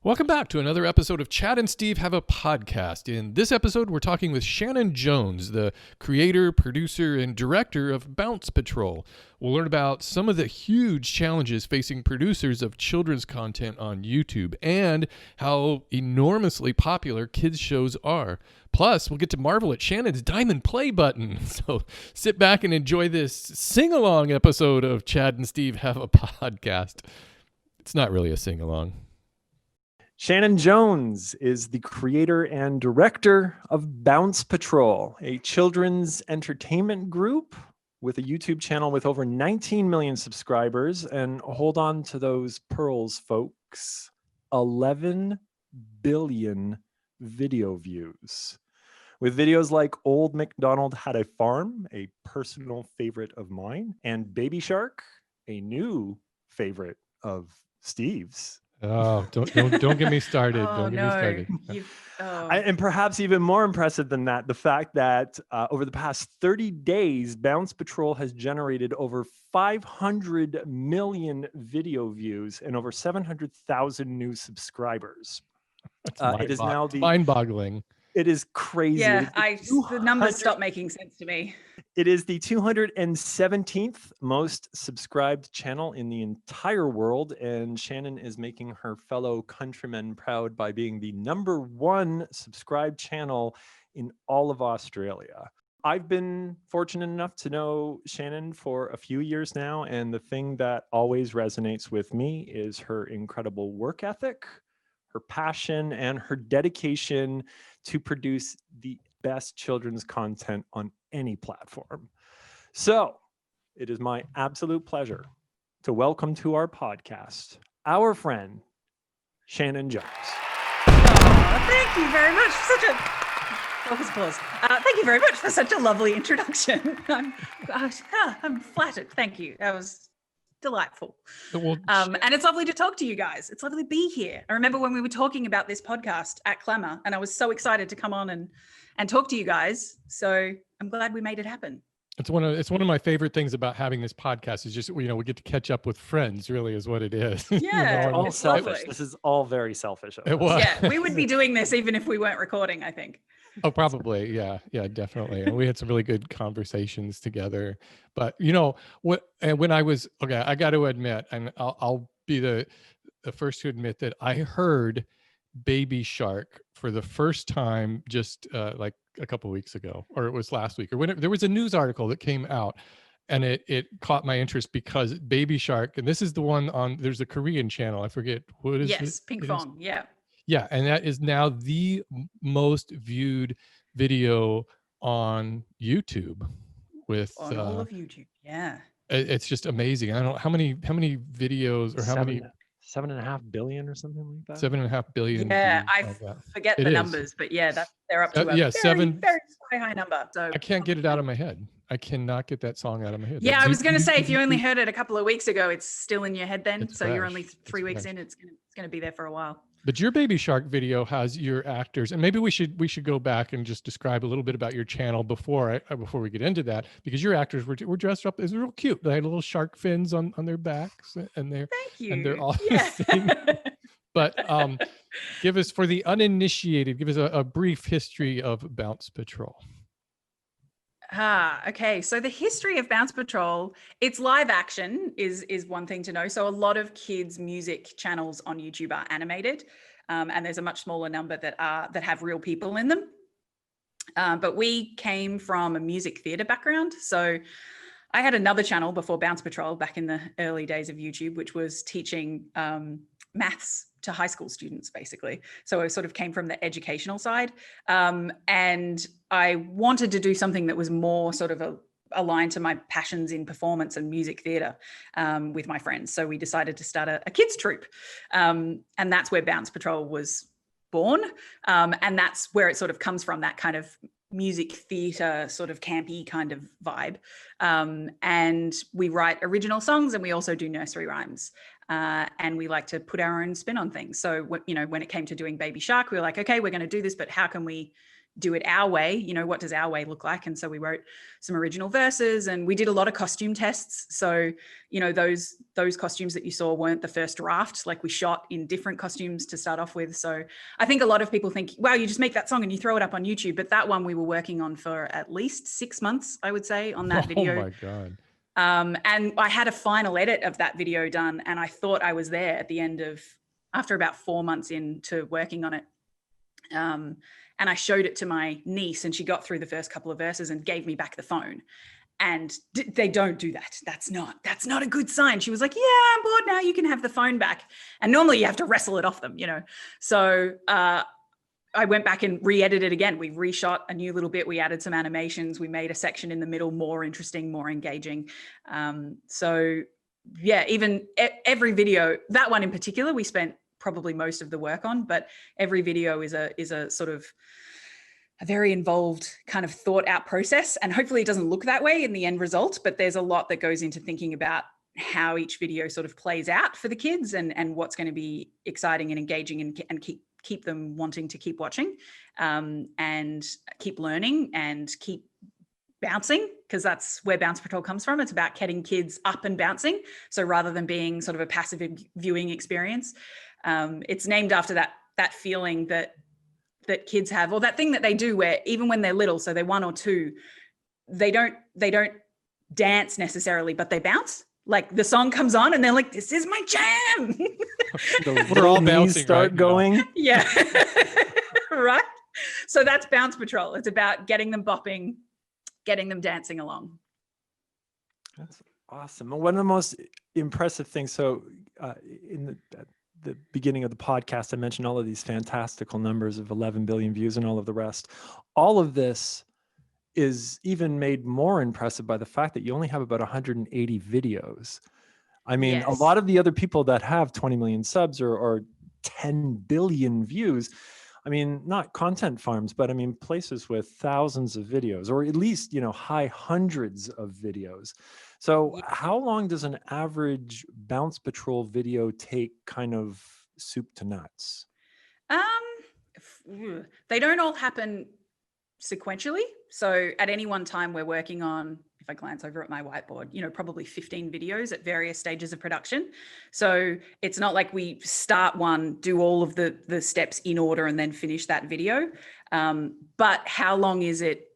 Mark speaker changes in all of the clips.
Speaker 1: Welcome back to another episode of Chad and Steve Have a Podcast. In this episode, we're talking with Shannon Jones, the creator, producer, and director of Bounce Patrol. We'll learn about some of the huge challenges facing producers of children's content on YouTube and how enormously popular kids shows are. Plus, we'll get to marvel at Shannon's diamond play button. So sit back and enjoy this sing-along episode of Chad and Steve Have a Podcast. It's not really a sing-along.
Speaker 2: Shannon Jones is the creator and director of Bounce Patrol, a children's entertainment group with a YouTube channel with over 19 million subscribers. And hold on to those pearls, folks. 11 billion video views. With videos like Old MacDonald Had a Farm, a personal favorite of mine, and Baby Shark, a new favorite of Steve's.
Speaker 1: Oh, don't get me started. Don't get me started.
Speaker 2: And perhaps even more impressive than that, the fact that over the past 30 days, Bounce Patrol has generated over 500 million video views and over 700,000 new subscribers. It is now
Speaker 1: mind-boggling.
Speaker 2: It is crazy.
Speaker 3: Yeah, the numbers stop making sense to me.
Speaker 2: It is the 217th most subscribed channel in the entire world, and Shannon is making her fellow countrymen proud by being the #1 subscribed channel in all of Australia. I've been fortunate enough to know Shannon for a few years now, and the thing that always resonates with me is her incredible work ethic, her passion, and her dedication to produce the best children's content on any platform. So it is my absolute pleasure to welcome to our podcast our friend, Shannon Jones.
Speaker 3: Oh, thank you very much for such a... applause. Thank you very much for such a lovely introduction. I'm flattered. Thank you. That was delightful. And it's lovely to talk to you guys. It's lovely to be here. I remember when we were talking about this podcast at Clamour, and I was so excited to come on and talk to you guys. So I'm glad we made it happen.
Speaker 1: It's one of my favorite things about having this podcast is just, we get to catch up with friends, really is what it is.
Speaker 3: Yeah.
Speaker 2: It's all
Speaker 3: it's
Speaker 2: selfish.
Speaker 3: lovely.
Speaker 2: This is all very selfish.
Speaker 1: It was.
Speaker 3: Yeah, we would be doing this even if we weren't recording, I think.
Speaker 1: Oh, probably. Yeah, definitely. And we had some really good conversations together. But when I was, I got to admit, and I'll be the first to admit that I heard Baby Shark for the first time just like a couple of weeks ago, or it was last week, or when there was a news article that came out, and it caught my interest because Baby Shark, and this is the one there's a Korean channel, I forget what it is.
Speaker 3: Yes, Pink Fong, yeah.
Speaker 1: Yeah, and that is now the most viewed video on YouTube.
Speaker 3: On all of YouTube, yeah.
Speaker 1: It's just amazing. I don't know how many videos or how many
Speaker 2: 7.5 billion or something like that.
Speaker 1: 7.5 billion.
Speaker 3: Yeah, I forget the numbers, but yeah, they're up to a very high number. So
Speaker 1: I can't get it out of my head. I cannot get that song out of my head.
Speaker 3: Yeah, I was going to say, if you only heard it a couple of weeks ago, it's still in your head then.
Speaker 1: It's
Speaker 3: so
Speaker 1: fresh.
Speaker 3: You're only 3 weeks in. It's going to be there for a while.
Speaker 1: But your Baby Shark video has your actors, and maybe we should go back and just describe a little bit about your channel before we get into that, because your actors were dressed up as real cute. They had little shark fins on their backs, and they're all the same. But give us, for the uninitiated, a brief history of Bounce Patrol.
Speaker 3: Okay. So the history of Bounce Patrol, it's live action is one thing to know. So a lot of kids' music channels on YouTube are animated, and there's a much smaller number that have real people in them. But we came from a music theater background. So I had another channel before Bounce Patrol back in the early days of YouTube, which was teaching maths to high school students, basically. So I sort of came from the educational side. And I wanted to do something that was more sort of aligned to my passions in performance and music theater with my friends. So we decided to start a kids troupe. And that's where Bounce Patrol was born. And that's where it sort of comes from, that kind of music theater sort of campy kind of vibe. And we write original songs, and we also do nursery rhymes. And we like to put our own spin on things. So, when it came to doing Baby Shark, we were like, okay, we're going to do this, but how can we do it our way. You know, what does our way look like? And so we wrote some original verses, and we did a lot of costume tests. So, you know, those costumes that you saw weren't the first draft. Like, we shot in different costumes to start off with. So I think a lot of people think, wow, you just make that song and you throw it up on YouTube. But that one we were working on for at least 6 months, I would say, on that video.
Speaker 1: Oh my God.
Speaker 3: And I had a final edit of that video done, and I thought I was there at the end of, after about 4 months into working on it. And I showed it to my niece, and she got through the first couple of verses and gave me back the phone. And they don't do that. That's not a good sign. She was like, yeah, I'm bored now. You can have the phone back. And normally you have to wrestle it off them, you know? So I went back and re-edited it again. We reshot a new little bit. We added some animations. We made a section in the middle more interesting, more engaging. So yeah, even every video, that one in particular, we spent probably most of the work on, but every video is a sort of a very involved kind of thought out process. And hopefully it doesn't look that way in the end result, but there's a lot that goes into thinking about how each video sort of plays out for the kids, and what's going to be exciting and engaging, and keep them wanting to keep watching, and keep learning and keep bouncing, because that's where Bounce Patrol comes from. It's about getting kids up and bouncing. So rather than being sort of a passive viewing experience, it's named after that feeling that kids have, or that thing that they do where even when they're little, so they're 1 or 2, they don't dance necessarily, but they bounce. Like, the song comes on and they're like, this is my jam.
Speaker 1: We're all bouncing
Speaker 2: start
Speaker 1: right
Speaker 2: going
Speaker 1: now.
Speaker 3: Yeah. Right. So that's Bounce Patrol. It's about getting them bopping, getting them dancing along.
Speaker 2: That's awesome. One of the most impressive things, so in the beginning of the podcast, I mentioned all of these fantastical numbers of 11 billion views and all of the rest. All of this is even made more impressive by the fact that you only have about 180 videos. I mean,
Speaker 3: Yes.
Speaker 2: A lot of the other people that have 20 million subs or 10 billion views, I mean, not content farms, but I mean, places with thousands of videos, or at least, high hundreds of videos. So how long does an average Bounce Patrol video take, kind of soup to nuts?
Speaker 3: They don't all happen sequentially. So at any one time, we're working on, if I glance over at my whiteboard, probably 15 videos at various stages of production. So it's not like we start one, do all of the steps in order, and then finish that video. But how long is it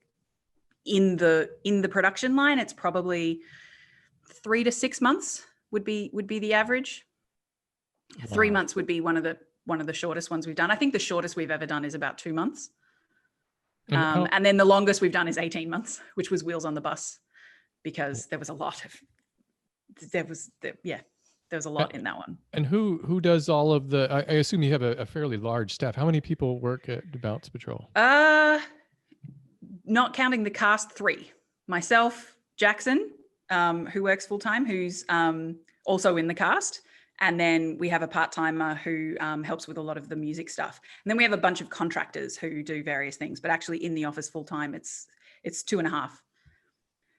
Speaker 3: in the production line? It's probably 3 to 6 months would be the average. Wow. 3 months would be one of the shortest ones we've done. I think the shortest we've ever done is about 2 months. And then the longest we've done is 18 months, which was Wheels on the Bus, because there was a lot in that one.
Speaker 1: And who does all of the, I assume you have a fairly large staff. How many people work at Bounce Patrol?
Speaker 3: Not counting the cast, 3. Myself, Jackson, who works full-time, who's also in the cast. And then we have a part-timer who helps with a lot of the music stuff. And then we have a bunch of contractors who do various things, but actually in the office full-time, it's 2.5.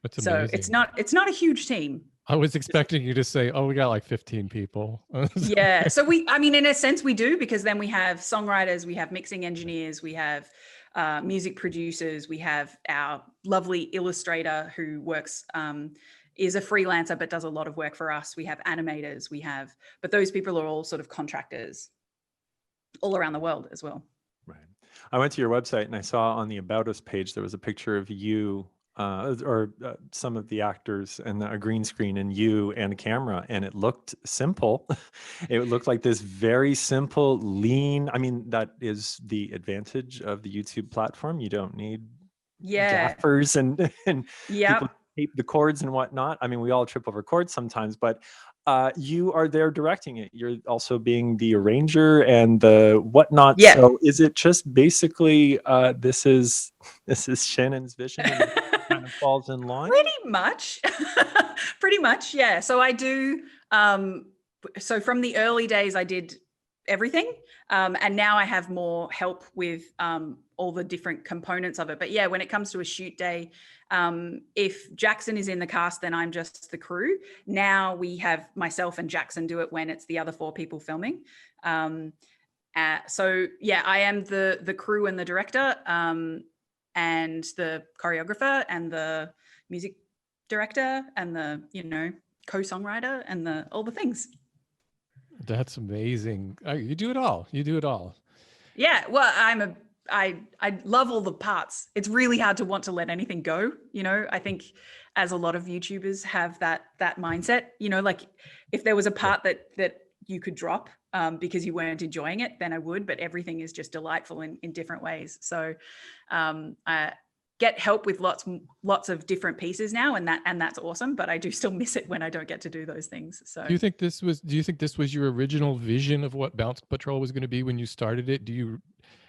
Speaker 1: That's
Speaker 3: amazing. So it's not a huge team.
Speaker 1: I was expecting you to say, oh, we got like 15 people.
Speaker 3: Yeah. So in a sense we do, because then we have songwriters, we have mixing engineers, we have music producers, we have our lovely illustrator who works, is a freelancer, but does a lot of work for us. We have animators, but those people are all sort of contractors all around the world as well.
Speaker 2: Right. I went to your website and I saw on the About Us page, there was a picture of you or some of the actors and a green screen and you and a camera, and it looked simple. It looked like this very simple, lean. I mean, that is the advantage of the YouTube platform. You don't need gaffers and people tape the cords and whatnot. I mean, we all trip over cords sometimes, but you are there directing it. You're also being the arranger and the whatnot.
Speaker 3: Yeah.
Speaker 2: So is it just basically this is Shannon's vision and it kind of falls in line?
Speaker 3: Pretty much, yeah. So I do. So from the early days, I did everything, and now I have more help with all the different components of it. But yeah, when it comes to a shoot day, if Jackson is in the cast, then I'm just the crew. Now we have myself and Jackson do it when it's the other 4 people filming. So yeah, I am the crew and the director, and the choreographer and the music director and the, you know, co-songwriter and all the things.
Speaker 1: That's amazing. You do it all. You do it all.
Speaker 3: Yeah, well, I love all the parts. It's really hard to want to let anything go. You know, I think as a lot of YouTubers have that mindset, you know, like if there was a part that you could drop because you weren't enjoying it, then I would, but everything is just delightful in different ways. So I get help with lots of different pieces now, and that's awesome, but I do still miss it when I don't get to do those things. So
Speaker 1: do you think this was your original vision of what Bounce Patrol was going to be when you started it?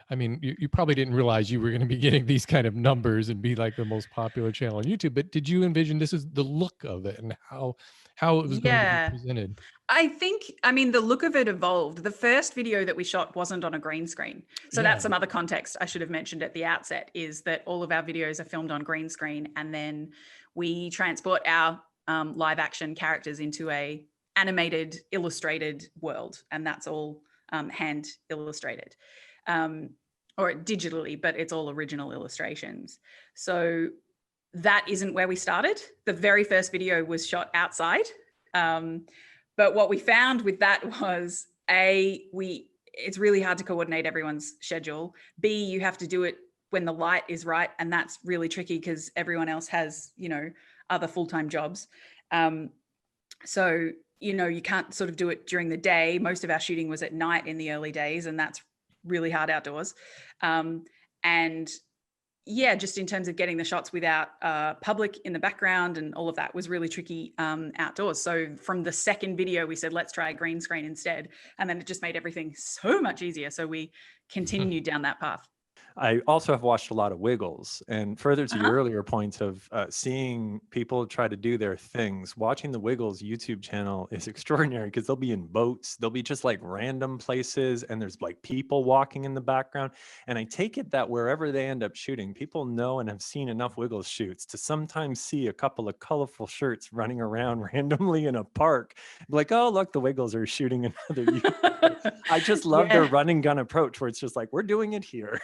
Speaker 1: I mean, you probably didn't realize you were going to be getting these kind of numbers and be like the most popular channel on YouTube, but did you envision this is the look of it and how it was going to be presented?
Speaker 3: I mean, the look of it evolved. The first video that we shot wasn't on a green screen. So that's some other context I should have mentioned at the outset, is that all of our videos are filmed on green screen, and then we transport our live action characters into a animated, illustrated world. And that's all hand illustrated. Or digitally, but it's all original illustrations. So that isn't where we started. The very first video was shot outside. But what we found with that was it's really hard to coordinate everyone's schedule. B, you have to do it when the light is right. And that's really tricky because everyone else has, you know, other full-time jobs. So, you know, you can't sort of do it during the day. Most of our shooting was at night in the early days, and that's really hard outdoors. And yeah, just in terms of getting the shots without public in the background and all of that was really tricky outdoors. So from the second video, we said, let's try a green screen instead. And then it just made everything so much easier. So we continued down that path.
Speaker 2: I also have watched a lot of Wiggles, and further to your earlier points of seeing people try to do their things, watching the Wiggles YouTube channel is extraordinary because they'll be in boats, they'll be just like random places, and there's like people walking in the background. And I take it that wherever they end up shooting, people know and have seen enough Wiggles shoots to sometimes see a couple of colorful shirts running around randomly in a park. Like, oh, look, the Wiggles are shooting another YouTube. I just love their running gun approach where it's just like, we're doing it here.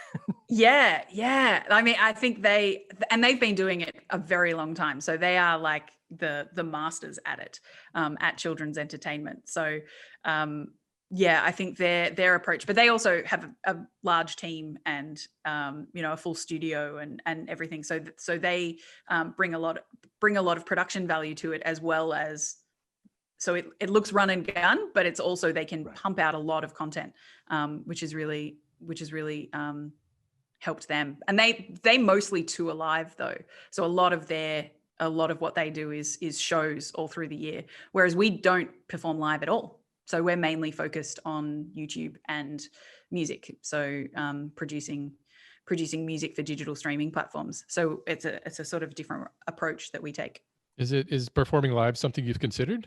Speaker 3: Yeah. I mean, I think they've been doing it a very long time. So they are like the masters at it, at children's entertainment. So yeah, I think their approach, but they also have a large team and you know, a full studio and everything. So they bring a lot of production value to it, as well as, so it looks run and gun, but it's also, they can pump out a lot of content, which is really helped them. And they mostly tour live though. So a lot of what they do is shows all through the year, whereas we don't perform live at all. So we're mainly focused on YouTube and music. So producing music for digital streaming platforms. So it's a sort of different approach that we take.
Speaker 1: Is performing live something you've considered?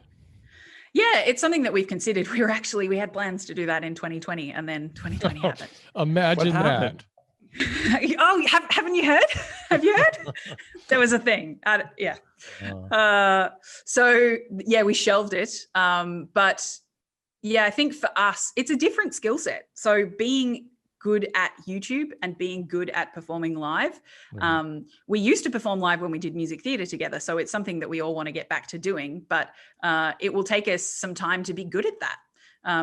Speaker 3: Yeah, it's something that we've considered. We had plans to do that in 2020, and then 2020 happened.
Speaker 1: Imagine
Speaker 2: what happened?
Speaker 3: Oh, haven't you heard? Have you heard? There was a thing. Yeah. So yeah, we shelved it. But yeah, I think for us, it's a different skill set. So being good at YouTube and being good at performing live. We used to perform live when we did music theater together. So it's something that we all want to get back to doing, but it will take us some time to be good at that.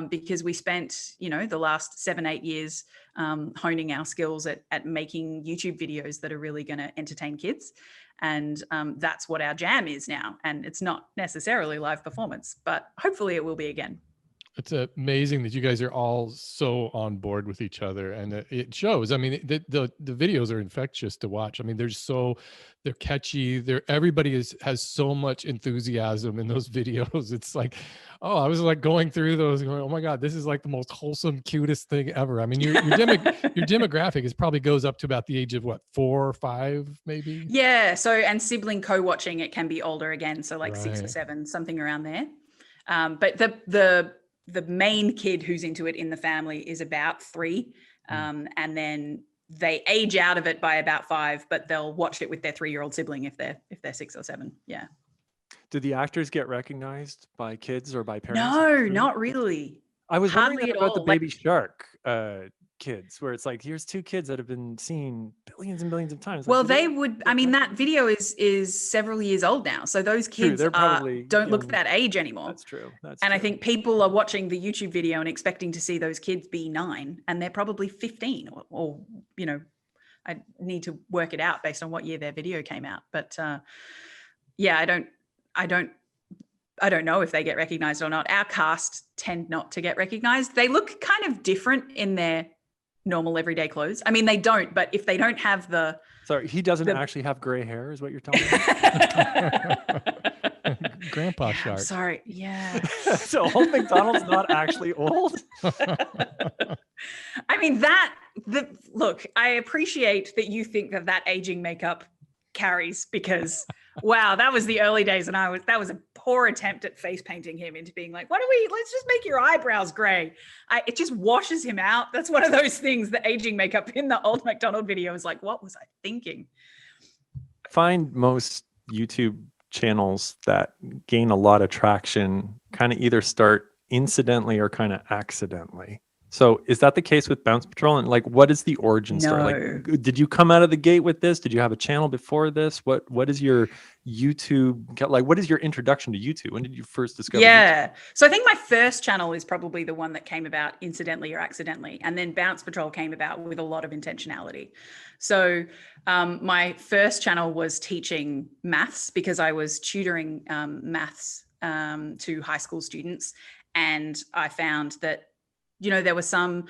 Speaker 3: Because we spent, you know, the last 7-8 years honing our skills at making YouTube videos that are really going to entertain kids. And that's what our jam is now. And it's not necessarily live performance, but hopefully it will be again.
Speaker 1: It's amazing that you guys are all so on board with each other, and it shows. I mean, the videos are infectious to watch. I mean, they're catchy. Everybody has so much enthusiasm in those videos. It's like, oh, I was like going through those, going, oh my God, this is like the most wholesome, cutest thing ever. I mean, your demographic is probably goes up to about the age of what, 4 or 5, maybe.
Speaker 3: Yeah. So, and sibling co-watching, it can be older again. So like 6 or 7, something around there. But the main kid who's into it in the family is about 3. And then they age out of it by about 5, but they'll watch it with their 3-year-old sibling if they're 6 or 7. Yeah.
Speaker 2: Do the actors get recognized by kids or by parents?
Speaker 3: No, not really.
Speaker 2: I was wondering
Speaker 3: Hardly
Speaker 2: that
Speaker 3: at
Speaker 2: about the
Speaker 3: all. Like,
Speaker 2: Baby Shark kids, where it's like, here's two kids that have been seen billions and billions of times. Like,
Speaker 3: well,
Speaker 2: do they
Speaker 3: they would. I
Speaker 2: get
Speaker 3: mean, that
Speaker 2: recognized?
Speaker 3: video is several years old now, so those
Speaker 2: True,
Speaker 3: kids
Speaker 2: they're probably
Speaker 3: don't look
Speaker 2: young.
Speaker 3: that age anymore.
Speaker 2: That's true. That's
Speaker 3: And I
Speaker 2: true.
Speaker 3: think people are watching the YouTube video and expecting to see those kids be 9, and they're probably 15, or you know, I need to work it out based on what year their video came out. But yeah, I don't know if they get recognized or not. Our cast tend not to get recognized. They look kind of different in their normal everyday clothes. I mean, they don't, but if they don't have the
Speaker 2: Sorry, he doesn't actually have gray hair, is what you're telling me?
Speaker 1: Grandpa
Speaker 3: I'm
Speaker 1: Shark.
Speaker 3: sorry. Yeah.
Speaker 2: So Old McDonald's not actually old?
Speaker 3: I mean, look, I appreciate that you think that aging makeup carries, because wow, that was the early days, and that was a poor attempt at face painting him into being like, let's just make your eyebrows gray. It just washes him out. That's one of those things, the aging makeup in the Old McDonald video is like, what was I thinking?
Speaker 2: I find most YouTube channels that gain a lot of traction kind of either start incidentally or kind of accidentally. So is that the case with Bounce Patrol? And like, what is the origin story? Like, did you come out of the gate with this? Did you have a channel before this? What is your YouTube, like, what is your introduction to YouTube? When did you first discover YouTube?
Speaker 3: So I think my first channel is probably the one that came about incidentally or accidentally. And then Bounce Patrol came about with a lot of intentionality. So my first channel was teaching maths, because I was tutoring maths to high school students. And I found that, you know, there were some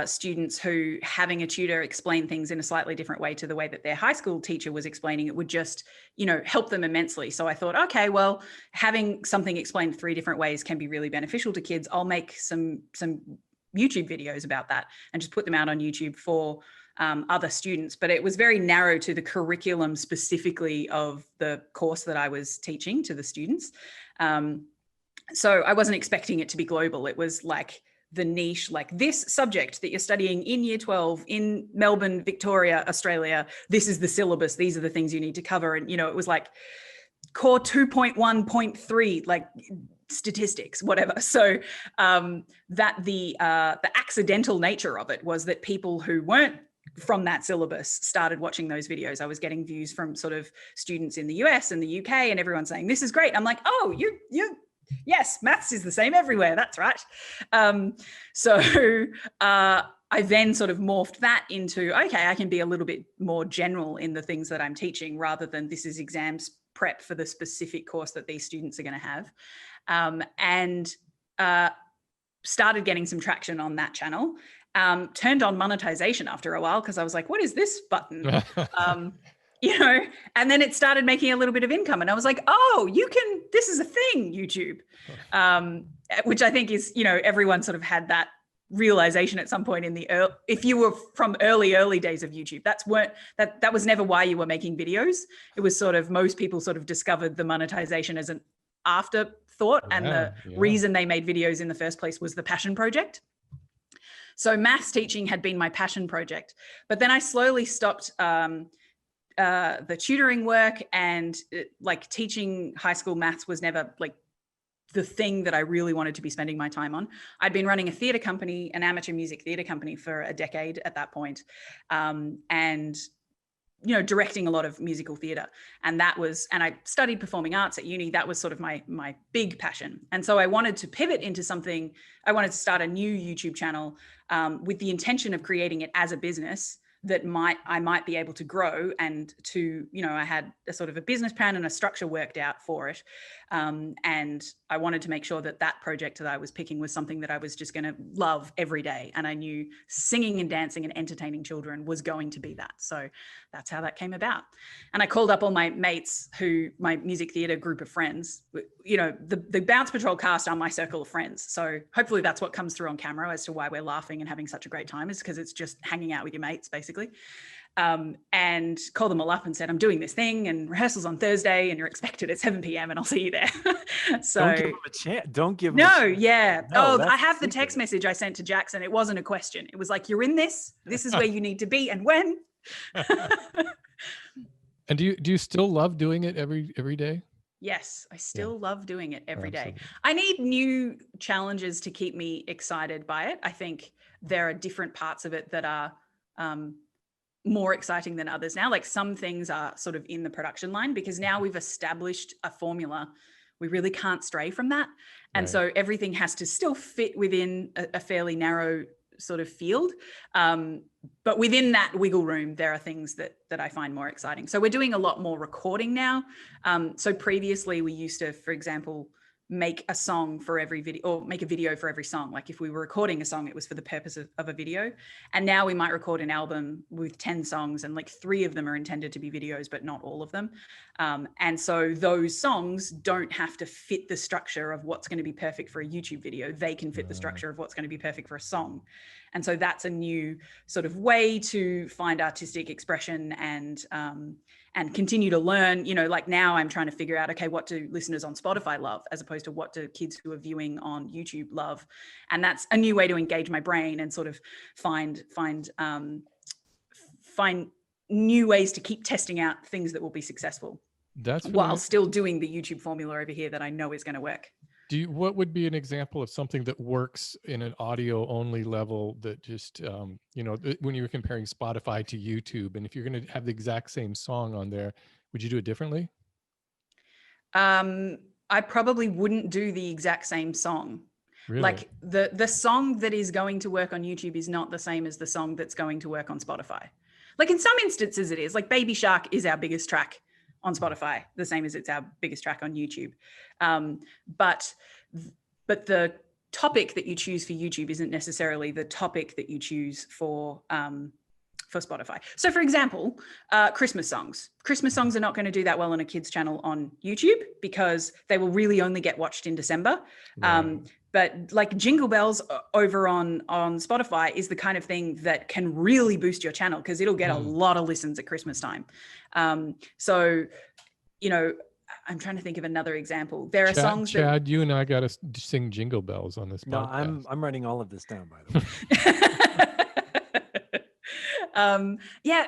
Speaker 3: students who, having a tutor explain things in a slightly different way to the way that their high school teacher was explaining it, would just, you know, help them immensely. So I thought, okay, well, having something explained 3 different ways can be really beneficial to kids. I'll make some YouTube videos about that and just put them out on YouTube for other students. But it was very narrow to the curriculum specifically of the course that I was teaching to the students. So I wasn't expecting it to be global. It was like the niche, like this subject that you're studying in year 12 in Melbourne, Victoria, Australia, this is the syllabus, these are the things you need to cover. And, you know, it was like core 2.1.3, like statistics, whatever. So that the accidental nature of it was that people who weren't from that syllabus started watching those videos. I was getting views from sort of students in the US and the UK, and everyone saying, this is great. I'm like, oh, you yes, maths is the same everywhere. That's right. So I then sort of morphed that into, okay, I can be a little bit more general in the things that I'm teaching, rather than this is exams prep for the specific course that these students are going to have. And started getting some traction on that channel. Turned on monetization after a while, because I was like, what is this button? You know, and then it started making a little bit of income, and I was like, oh, this is a thing, YouTube, which I think is, you know, everyone sort of had that realization at some point in if you were from early days of YouTube, that was never why you were making videos. It was sort of, most people sort of discovered the monetization as an afterthought, and the reason they made videos in the first place was the passion project. So maths teaching had been my passion project, but then I slowly stopped the tutoring work, and like teaching high school maths was never like the thing that I really wanted to be spending my time on. I'd been running a theatre company, an amateur music theatre company, for a decade at that point, and you know, directing a lot of musical theatre. And I studied performing arts at uni. That was sort of my big passion. And so I wanted to pivot into something. I wanted to start a new YouTube channel with the intention of creating it as a business that I might be able to grow, and to, you know, I had a sort of a business plan and a structure worked out for it. And I wanted to make sure that that project that I was picking was something that I was just going to love every day. And I knew singing and dancing and entertaining children was going to be that. So that's how that came about. And I called up all my mates, my music theatre group of friends. You know, the Bounce Patrol cast are my circle of friends. So hopefully that's what comes through on camera as to why we're laughing and having such a great time, is because it's just hanging out with your mates, basically. And called them all up and said, I'm doing this thing, and rehearsal's on Thursday, and you're expected at 7 p.m. and I'll see you there. So
Speaker 2: don't give them a chance. Don't give them
Speaker 3: no,
Speaker 2: a chance.
Speaker 3: yeah.
Speaker 2: No,
Speaker 3: I have the text message I sent to Jackson. It wasn't a question. It was like, you're in this. This is where you need to be, and when.
Speaker 1: And do you still love doing it every day?
Speaker 3: Yes, I still love doing it every day.
Speaker 1: Absolutely.
Speaker 3: I need new challenges to keep me excited by it. I think there are different parts of it that are more exciting than others now. Like some things are sort of in the production line because now we've established a formula. We really can't stray from that. And
Speaker 1: Right.
Speaker 3: so everything has to still fit within a fairly narrow sort of field. But within that wiggle room, there are things that I find more exciting. So we're doing a lot more recording now. So previously we used to, for example, make a song for every video or make a video for every song. Like if we were recording a song, it was for the purpose of a video. And now we might record an album with 10 songs and like 3 of them are intended to be videos, but not all of them. And so those songs don't have to fit the structure of what's going to be perfect for a YouTube video. They can fit the structure of what's going to be perfect for a song. And so that's a new sort of way to find artistic expression and continue to learn. You know, like now I'm trying to figure out, okay, what do listeners on Spotify love as opposed to what do kids who are viewing on YouTube love? And that's a new way to engage my brain and sort of find new ways to keep testing out things that will be successful.
Speaker 1: That's
Speaker 3: while still doing the YouTube formula over here that I know is going to work.
Speaker 1: What would be an example of something that works in an audio only level that just, when you were comparing Spotify to YouTube, and if you're going to have the exact same song on there, would you do it differently?
Speaker 3: I probably wouldn't do the exact same song.
Speaker 1: Really?
Speaker 3: Like the song that is going to work on YouTube is not the same as the song that's going to work on Spotify. Like in some instances it is. Like Baby Shark is our biggest track on Spotify, the same as it's our biggest track on YouTube. But the topic that you choose for YouTube isn't necessarily the topic that you choose for Spotify. So for example, Christmas songs. Christmas songs are not going to do that well on a kid's channel on YouTube because they will really only get watched in December. Right. But like Jingle Bells over on Spotify is the kind of thing that can really boost your channel because it'll get a lot of listens at Christmas time. So, you know, I'm trying to think of another example. There are songs that...
Speaker 1: Chad, you and I got to sing Jingle Bells on this podcast.
Speaker 2: No, I'm writing all of this down, by the way.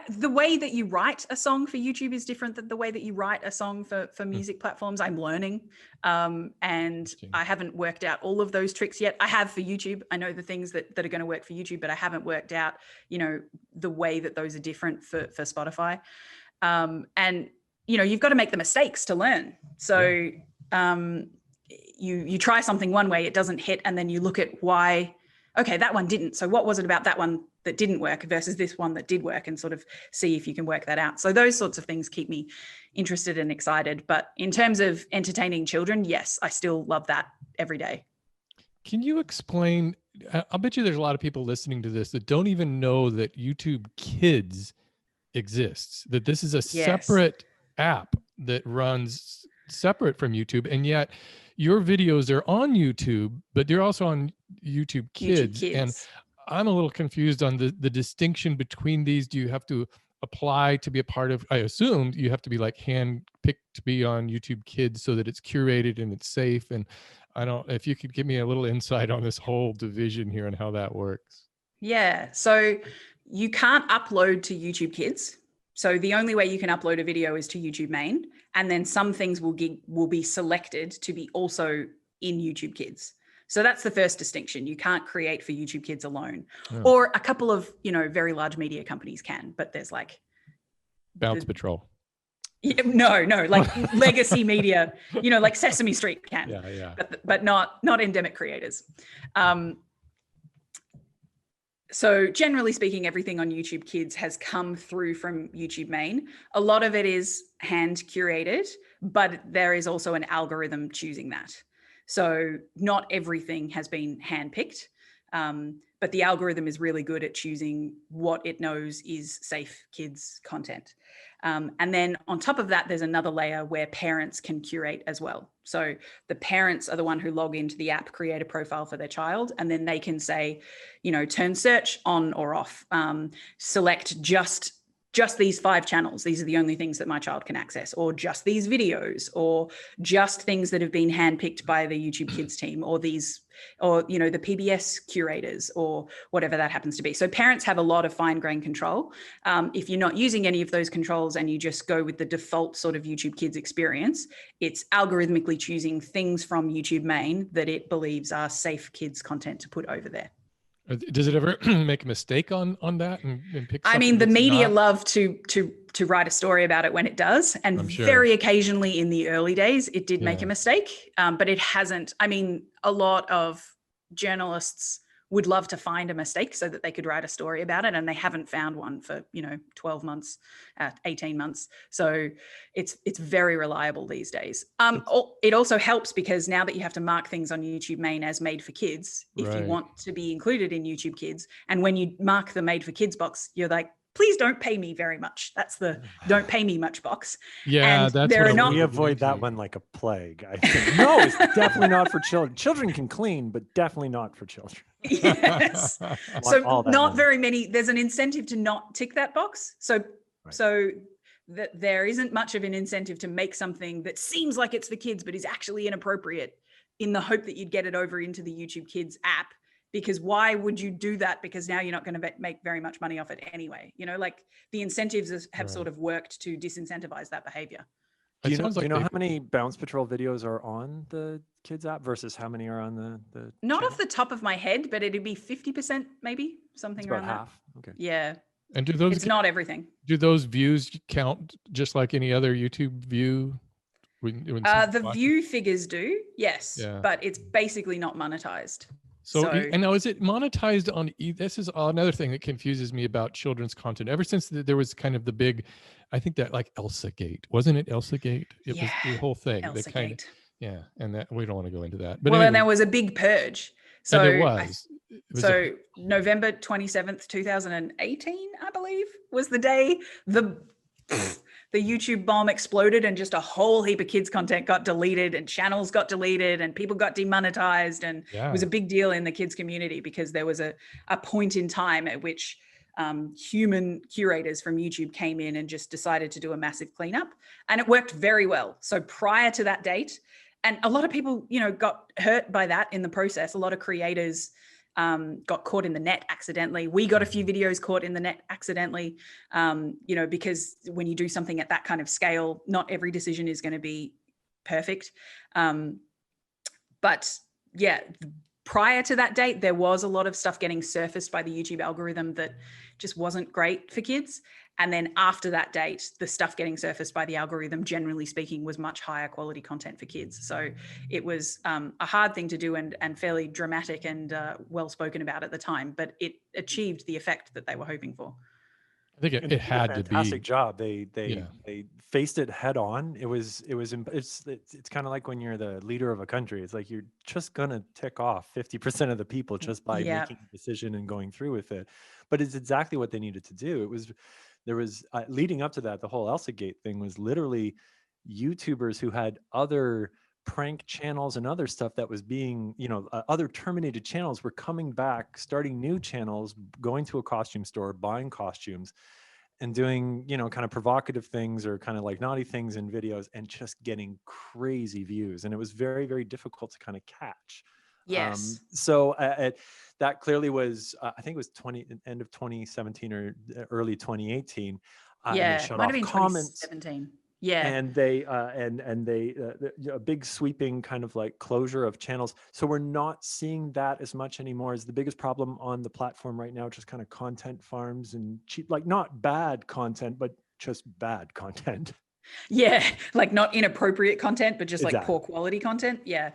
Speaker 3: The way that you write a song for YouTube is different than the way that you write a song for music platforms. I'm learning, and I haven't worked out all of those tricks yet. I have for YouTube. I know the things that are going to work for YouTube, but I haven't worked out, the way that those are different for Spotify. And, you've got to make the mistakes to learn. So you try something one way, it doesn't hit, and then you look at why, okay, that one didn't. So what was it about that one that didn't work versus this one that did work, and sort of see if you can work that out. So those sorts of things keep me interested and excited. But in terms of entertaining children, yes, I still love that every day.
Speaker 1: Can you explain, I'll bet you there's a lot of people listening to this that don't even know that YouTube Kids exists, that this is a separate app that runs separate from YouTube. And yet your videos are on YouTube, but they're also on YouTube Kids. And I'm a little confused on the distinction between these. Do you have to apply to be a part of, I assumed you have to be like handpicked to be on YouTube Kids so that it's curated and it's safe. And I don't, if you could give me a little insight on this whole division here and how that works.
Speaker 3: Yeah. So you can't upload to YouTube Kids. So the only way you can upload a video is to YouTube Main. And then some things will be selected to be also in YouTube Kids. So that's the first distinction. You can't create for YouTube Kids alone. Or a couple of, very large media companies can, but there's like
Speaker 1: Bounce Patrol.
Speaker 3: Yeah, no, like legacy media, like Sesame Street can, but not endemic creators. So generally speaking, everything on YouTube Kids has come through from YouTube Main. A lot of it is hand curated, but there is also an algorithm choosing that. So not everything has been handpicked, but the algorithm is really good at choosing what it knows is safe kids content. And then on top of that, there's another layer where parents can curate as well. So the parents are the one who log into the app, create a profile for their child, and then they can say, turn search on or off, select just just these 5 channels, these are the only things that my child can access, or just these videos, or just things that have been handpicked by the YouTube Kids team, or these, or, you know, the PBS curators, or whatever that happens to be. So parents have a lot of fine-grained control. If you're not using any of those controls and you just go with the default sort of YouTube Kids experience, it's algorithmically choosing things from YouTube main that it believes are safe kids content to put over there.
Speaker 1: Does it ever make a mistake on that and pick something?
Speaker 3: I mean, the
Speaker 1: that's
Speaker 3: media
Speaker 1: not?
Speaker 3: love to write a story about it when it does, and
Speaker 1: I'm sure.
Speaker 3: very occasionally in the early days it did make
Speaker 1: Yeah.
Speaker 3: a mistake, but it hasn't. I mean, a lot of journalists would love to find a mistake so that they could write a story about it, and they haven't found one for, you know, 12 months, 18 months. So it's very reliable these days. It also helps because now that you have to mark things on YouTube main as made for kids, if you
Speaker 1: Right.
Speaker 3: want to be included in YouTube Kids, and when you mark the made for kids box, you're like, please don't pay me very much. That's the don't pay me much box.
Speaker 1: Yeah,
Speaker 3: And
Speaker 1: that's
Speaker 3: there
Speaker 1: what
Speaker 3: are
Speaker 1: I
Speaker 3: not.
Speaker 1: wanted
Speaker 2: We
Speaker 1: to
Speaker 2: avoid
Speaker 1: get
Speaker 2: that
Speaker 1: into.
Speaker 2: one like a plague. I think. No, it's definitely not for children. Children can clean, but definitely not for children.
Speaker 3: Yes.
Speaker 2: Want
Speaker 3: So
Speaker 2: all that
Speaker 3: not
Speaker 2: money.
Speaker 3: very many. There's an incentive to not tick that box. So
Speaker 2: Right.
Speaker 3: so that there isn't much of an incentive to make something that seems like it's for kids but is actually inappropriate, in the hope that you'd get it over into the YouTube Kids app. Because why would you do that? Because now you're not going to make very much money off it anyway. You know, like the incentives have
Speaker 1: Right.
Speaker 3: sort of worked to disincentivize that behavior.
Speaker 2: Do
Speaker 1: It
Speaker 2: you know,
Speaker 1: sounds
Speaker 2: do you
Speaker 1: like
Speaker 2: know
Speaker 1: they-
Speaker 2: how many Bounce Patrol videos are on the Kids app versus how many are on the
Speaker 3: Not
Speaker 2: channel?
Speaker 3: off the top of my head, but it'd be 50%, maybe something
Speaker 2: It's
Speaker 3: around
Speaker 2: about
Speaker 3: that.
Speaker 2: half. Okay.
Speaker 3: Yeah,
Speaker 1: And do those
Speaker 3: it's not everything.
Speaker 1: do those views count just like any other YouTube view? When someone's
Speaker 3: The
Speaker 1: watching?
Speaker 3: view figures do, yes,
Speaker 1: Yeah.
Speaker 3: but it's basically not monetized.
Speaker 1: So,
Speaker 3: So-
Speaker 1: and now is it monetized on? This is another thing that confuses me about children's content. Ever since there was kind of the big, I think that like Elsa Gate, wasn't it? Elsa Gate. It was the whole thing.
Speaker 3: Elsa
Speaker 1: That kind of,
Speaker 3: Gate.
Speaker 1: yeah. And that we don't want to go into that. But
Speaker 3: Well, and
Speaker 1: anyway,
Speaker 3: there was a big purge. So
Speaker 1: and there was. It was
Speaker 3: so November 27th, 2018, I believe, was the day the YouTube bomb exploded, and just a whole heap of kids content got deleted, and channels got deleted, and people got demonetized. And it was a big deal in the kids community because there was a point in time at which human curators from YouTube came in and just decided to do a massive cleanup, and it worked very well. So prior to that date, and a lot of people, you know, got hurt by that in the process. A lot of creators got caught in the net accidentally. We got a few videos caught in the net accidentally, you know, because when you do something at that kind of scale, not every decision is going to be perfect. But yeah, prior to that date, there was a lot of stuff getting surfaced by the YouTube algorithm that just wasn't great for kids. And then after that date, the stuff getting surfaced by the algorithm, generally speaking, was much higher quality content for kids. So it was a hard thing to do and fairly dramatic and well spoken about at the time, but it achieved the effect that they were hoping for.
Speaker 1: I think
Speaker 2: And
Speaker 1: it
Speaker 2: they did a
Speaker 1: had to
Speaker 2: fantastic
Speaker 1: be.
Speaker 2: job. They
Speaker 1: Yeah.
Speaker 2: faced it head on. It's kind of like when you're the leader of a country. It's like you're just gonna tick off 50% of the people just by
Speaker 3: Yeah.
Speaker 2: making a decision and going through with it. But it's exactly what they needed to do. There was leading up to that, the whole Elsa Gate thing was literally YouTubers who had other prank channels and other stuff that was being, you know, other terminated channels were coming back, starting new channels, going to a costume store, buying costumes and doing, you know, kind of provocative things or kind of like naughty things in videos and just getting crazy views. And it was very, very difficult to kind of catch.
Speaker 3: Yes.
Speaker 2: So that clearly was, I think it was end of 2017 or early 2018. And they
Speaker 3: Yeah,
Speaker 2: shut
Speaker 3: might have
Speaker 2: off
Speaker 3: been
Speaker 2: comments.
Speaker 3: 2017. Yeah.
Speaker 2: And they a big sweeping kind of like closure of channels. So we're not seeing that as much anymore. Is the biggest problem on the platform right now, just kind of content farms and cheap, like not bad content, but just bad content.
Speaker 3: Yeah, like not inappropriate content, but just like
Speaker 2: Exactly.
Speaker 3: poor quality content. Yeah.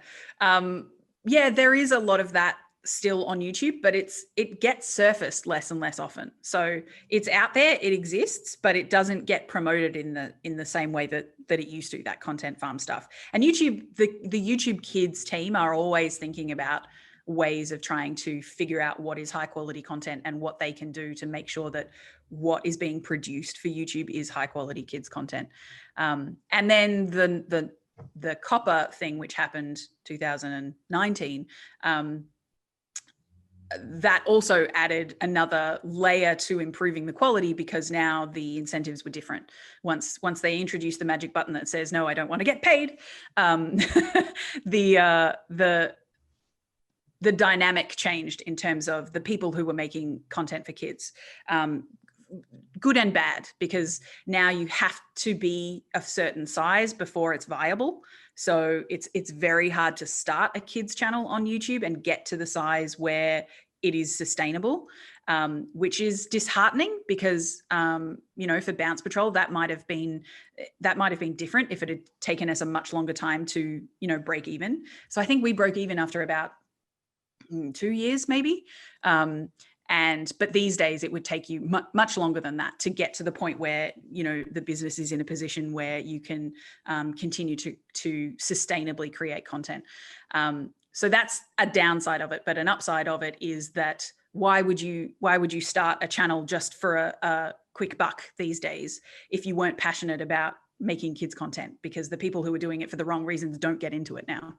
Speaker 3: Yeah, there is a lot of that still on YouTube, but it gets surfaced less and less often. So it's out there, it exists, but it doesn't get promoted in the same way that it used to, that content farm stuff. And YouTube, the YouTube Kids team are always thinking about ways of trying to figure out what is high quality content and what they can do to make sure that what is being produced for YouTube is high quality kids content. And then the copper thing, which happened 2019, that also added another layer to improving the quality, because now the incentives were different. Once they introduced the magic button that says, no, I don't want to get paid, the dynamic changed in terms of the people who were making content for kids. Good and bad, because now you have to be a certain size before it's viable. So it's very hard to start a kids channel on YouTube and get to the size where it is sustainable, which is disheartening, because for Bounce Patrol, that might have been different if it had taken us a much longer time to break even. So I think we broke even after about 2 years maybe. But these days it would take you much longer than that to get to the point where, the business is in a position where you can continue to sustainably create content. So that's a downside of it. But an upside of it is that why would you start a channel just for a quick buck these days if you weren't passionate about making kids content? Because the people who are doing it for the wrong reasons don't get into it now.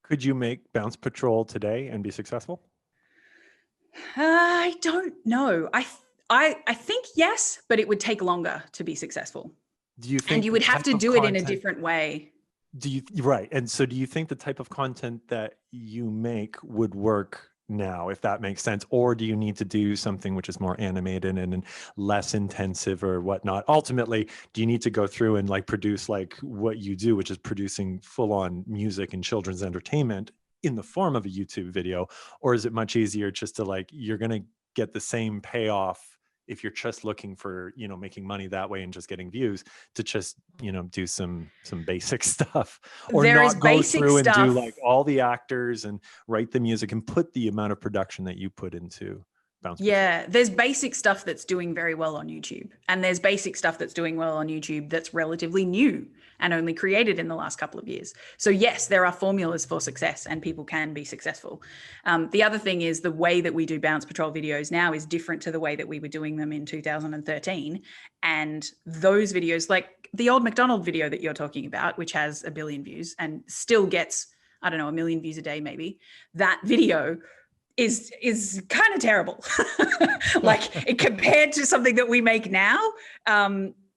Speaker 2: Could you make Bounce Patrol today and be successful?
Speaker 3: I don't know. I think yes, but it would take longer to be successful.
Speaker 2: Do you think?
Speaker 3: And you would have to do it in a different way.
Speaker 2: Right. And so do you think the type of content that you make would work now, if that makes sense? Or do you need to do something which is more animated and less intensive or whatnot? Ultimately, do you need to go through and produce what you do, which is producing full on music and children's entertainment in the form of a YouTube video? Or is it much easier just to you're going to get the same payoff if you're just looking for, making money that way and just getting views, to just, do some basic stuff, or not go through and do all the actors and write the music and put the amount of production that you put into Bounce Patrol?
Speaker 3: Yeah, there's basic stuff that's doing very well on YouTube, and there's basic stuff that's doing well on YouTube that's relatively new and only created in the last couple of years. So yes, there are formulas for success and people can be successful. The other thing is the way that we do Bounce Patrol videos now is different to the way that we were doing them in 2013. And those videos, like the old McDonald video that you're talking about, which has 1 billion views and still gets, 1 million views a day, maybe, that video is kind of terrible, compared to something that we make now.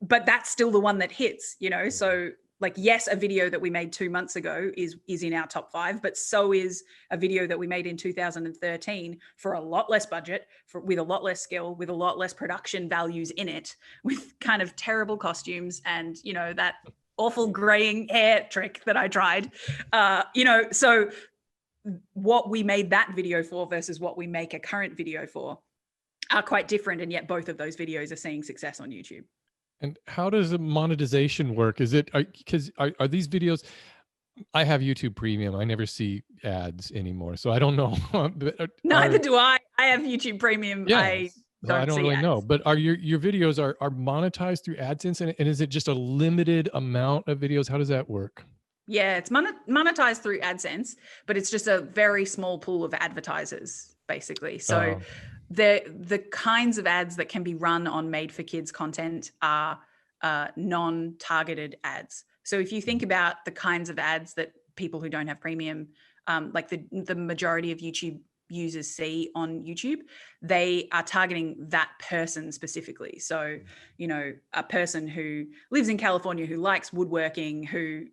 Speaker 3: But that's still the one that hits, So yes, a video that we made 2 months ago is in our top 5, but so is a video that we made in 2013 for a lot less budget, with a lot less skill, with a lot less production values in it, with kind of terrible costumes and, that awful graying hair trick that I tried, so what we made that video for versus what we make a current video for are quite different. And yet both of those videos are seeing success on YouTube.
Speaker 1: And how does the monetization work? Is it, because are these videos, I have YouTube Premium. I never see ads anymore, so I don't know.
Speaker 3: Neither do I. I have YouTube Premium.
Speaker 1: Yeah,
Speaker 3: I
Speaker 1: don't really know. But are your videos are monetized through AdSense, and is it just a limited amount of videos? How does that work?
Speaker 3: Yeah, it's monetized through AdSense, but it's just a very small pool of advertisers, basically. So the kinds of ads that can be run on made for kids content are non-targeted ads. So if you think about the kinds of ads that people who don't have premium, like the majority of YouTube users see on YouTube, they are targeting that person specifically. So, a person who lives in California, who likes woodworking, who,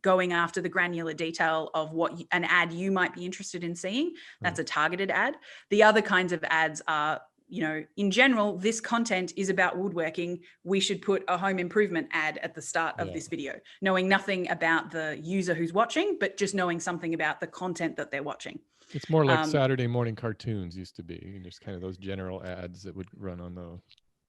Speaker 3: going after the granular detail of what an ad you might be interested in seeing, that's a targeted ad. The other kinds of ads are, in general, this content is about woodworking. We should put a home improvement ad at the start of this video, knowing nothing about the user who's watching, but just knowing something about the content that they're watching.
Speaker 1: It's more like Saturday morning cartoons used to be. Just kind of those general ads that would run on those.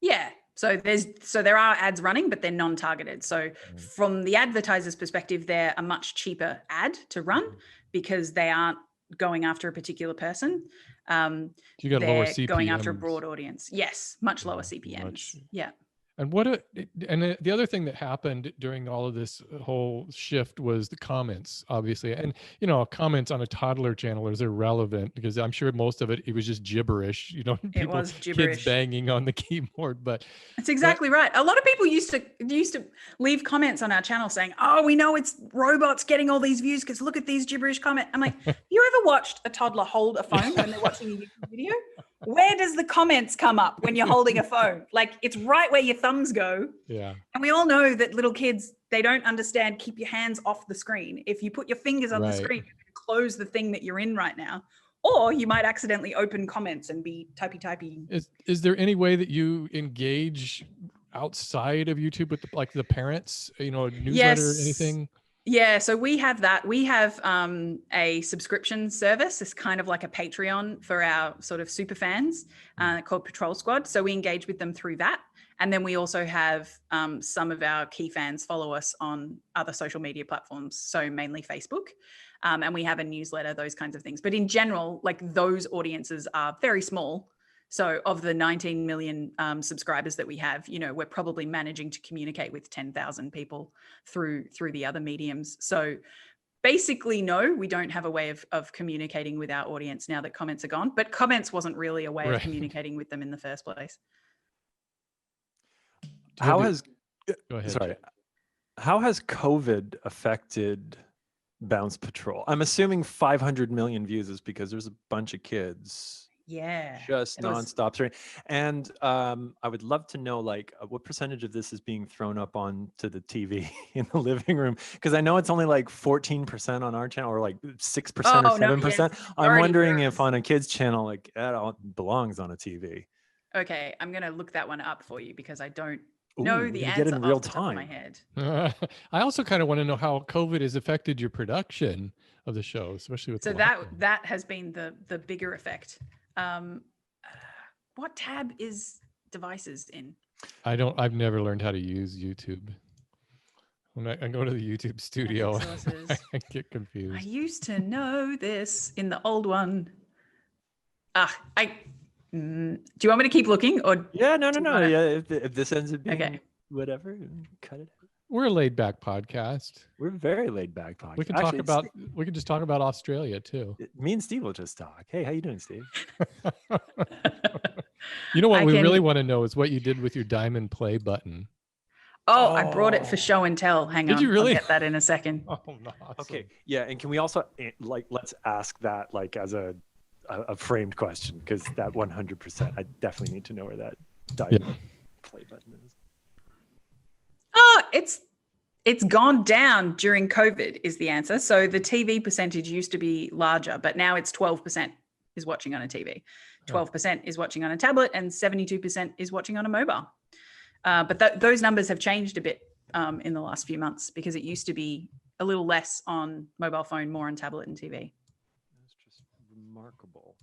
Speaker 3: Yeah. So there are ads running, but they're non-targeted. So from the advertiser's perspective, they're a much cheaper ad to run because they aren't going after a particular person.
Speaker 1: You got lower CPMs.
Speaker 3: Going after a broad audience. Yes, much lower CPMs. Yeah.
Speaker 1: And the other thing that happened during all of this whole shift was the comments, obviously. And comments on a toddler channel is irrelevant because I'm sure most of it was just gibberish,
Speaker 3: It was
Speaker 1: kids
Speaker 3: gibberish.
Speaker 1: banging on the keyboard. But
Speaker 3: That's exactly right. A lot of people used to leave comments on our channel saying, "Oh, we know it's robots getting all these views because look at these gibberish comments." I'm like, you ever watched a toddler hold a phone when they're watching a YouTube video? Where does the comments come up when you're holding a phone? Like, it's right where your thumbs go.
Speaker 1: Yeah.
Speaker 3: And we all know that little kids, they don't understand keep your hands off the screen. If you put your fingers on the
Speaker 1: Right.
Speaker 3: screen, you can close the thing that you're in right now. Or you might accidentally open comments and be typey.
Speaker 1: Is there any way that you engage outside of YouTube with the parents, newsletter,
Speaker 3: Yes.
Speaker 1: anything?
Speaker 3: Yeah, so we have that. We have a subscription service. It's kind of like a Patreon for our sort of super fans called Patrol Squad. So we engage with them through that. And then we also have some of our key fans follow us on other social media platforms, so mainly Facebook. And we have a newsletter, those kinds of things. But in general, like those audiences are very small. So of the 19 million subscribers that we have, we're probably managing to communicate with 10,000 people through the other mediums. So basically, no, we don't have a way of communicating with our audience now that comments are gone. But comments wasn't really a way of communicating with them in the first place.
Speaker 2: How has COVID affected Bounce Patrol? I'm assuming 500 million views is because there's a bunch of kids.
Speaker 3: Yeah.
Speaker 2: Just nonstop streaming. And I would love to know, what percentage of this is being thrown up onto the TV in the living room? Because I know it's only like 14% on our channel, or like 6% or 7%. I'm wondering if on a kid's channel, that all belongs on a TV.
Speaker 3: Okay, I'm going to look that one up for you because I don't know the answer
Speaker 2: get in real
Speaker 3: off the top of my
Speaker 2: time.
Speaker 3: head.
Speaker 1: I also kind of want to know how COVID has affected your production of the show, especially with
Speaker 3: that has been the bigger effect. What tab is devices in?
Speaker 1: I've never learned how to use YouTube. When I go to the YouTube studio, I get confused.
Speaker 3: I used to know this in the old one. Do you want me to keep looking, or?
Speaker 2: Yeah, no. Yeah, if this ends up being whatever, cut it out.
Speaker 1: We're a laid back podcast.
Speaker 2: We're a very laid back podcast.
Speaker 1: We can we can just talk about Australia too.
Speaker 2: Me and Steve will just talk. Hey, how you doing, Steve?
Speaker 1: You know what we really want to know is what you did with your diamond play button.
Speaker 3: Oh, I brought it for show and tell. Hang on.
Speaker 1: Did you really?
Speaker 3: I'll get that in a second.
Speaker 1: Oh, no. Awesome.
Speaker 2: Okay. Yeah, and can we also let's ask that as a framed question, because that 100%, I definitely need to know where that diamond play button is.
Speaker 3: Oh, it's gone down during COVID is the answer. So the TV percentage used to be larger, but now it's 12% is watching on a TV. 12% is watching on a tablet, and 72% is watching on a mobile. But those numbers have changed a bit in the last few months, because it used to be a little less on mobile phone, more on tablet and TV.
Speaker 2: That's just remarkable.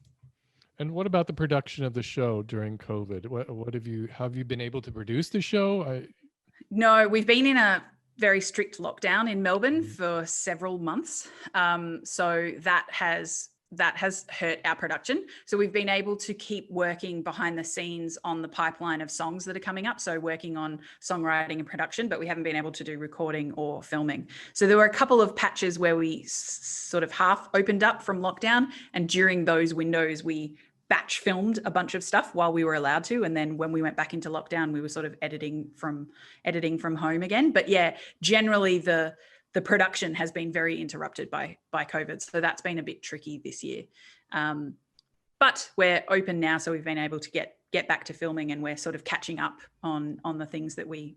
Speaker 1: And what about the production of the show during COVID? What have you been able to produce the show?
Speaker 3: No, we've been in a very strict lockdown in Melbourne for several months. So that has hurt our production. So we've been able to keep working behind the scenes on the pipeline of songs that are coming up. So working on songwriting and production, but we haven't been able to do recording or filming. So there were a couple of patches where we sort of half opened up from lockdown. And during those windows, we batch filmed a bunch of stuff while we were allowed to. And then when we went back into lockdown, we were sort of editing from home again. But yeah, generally the production has been very interrupted by COVID. So that's been a bit tricky this year. But we're open now. So we've been able to get back to filming, and we're sort of catching up on the things that we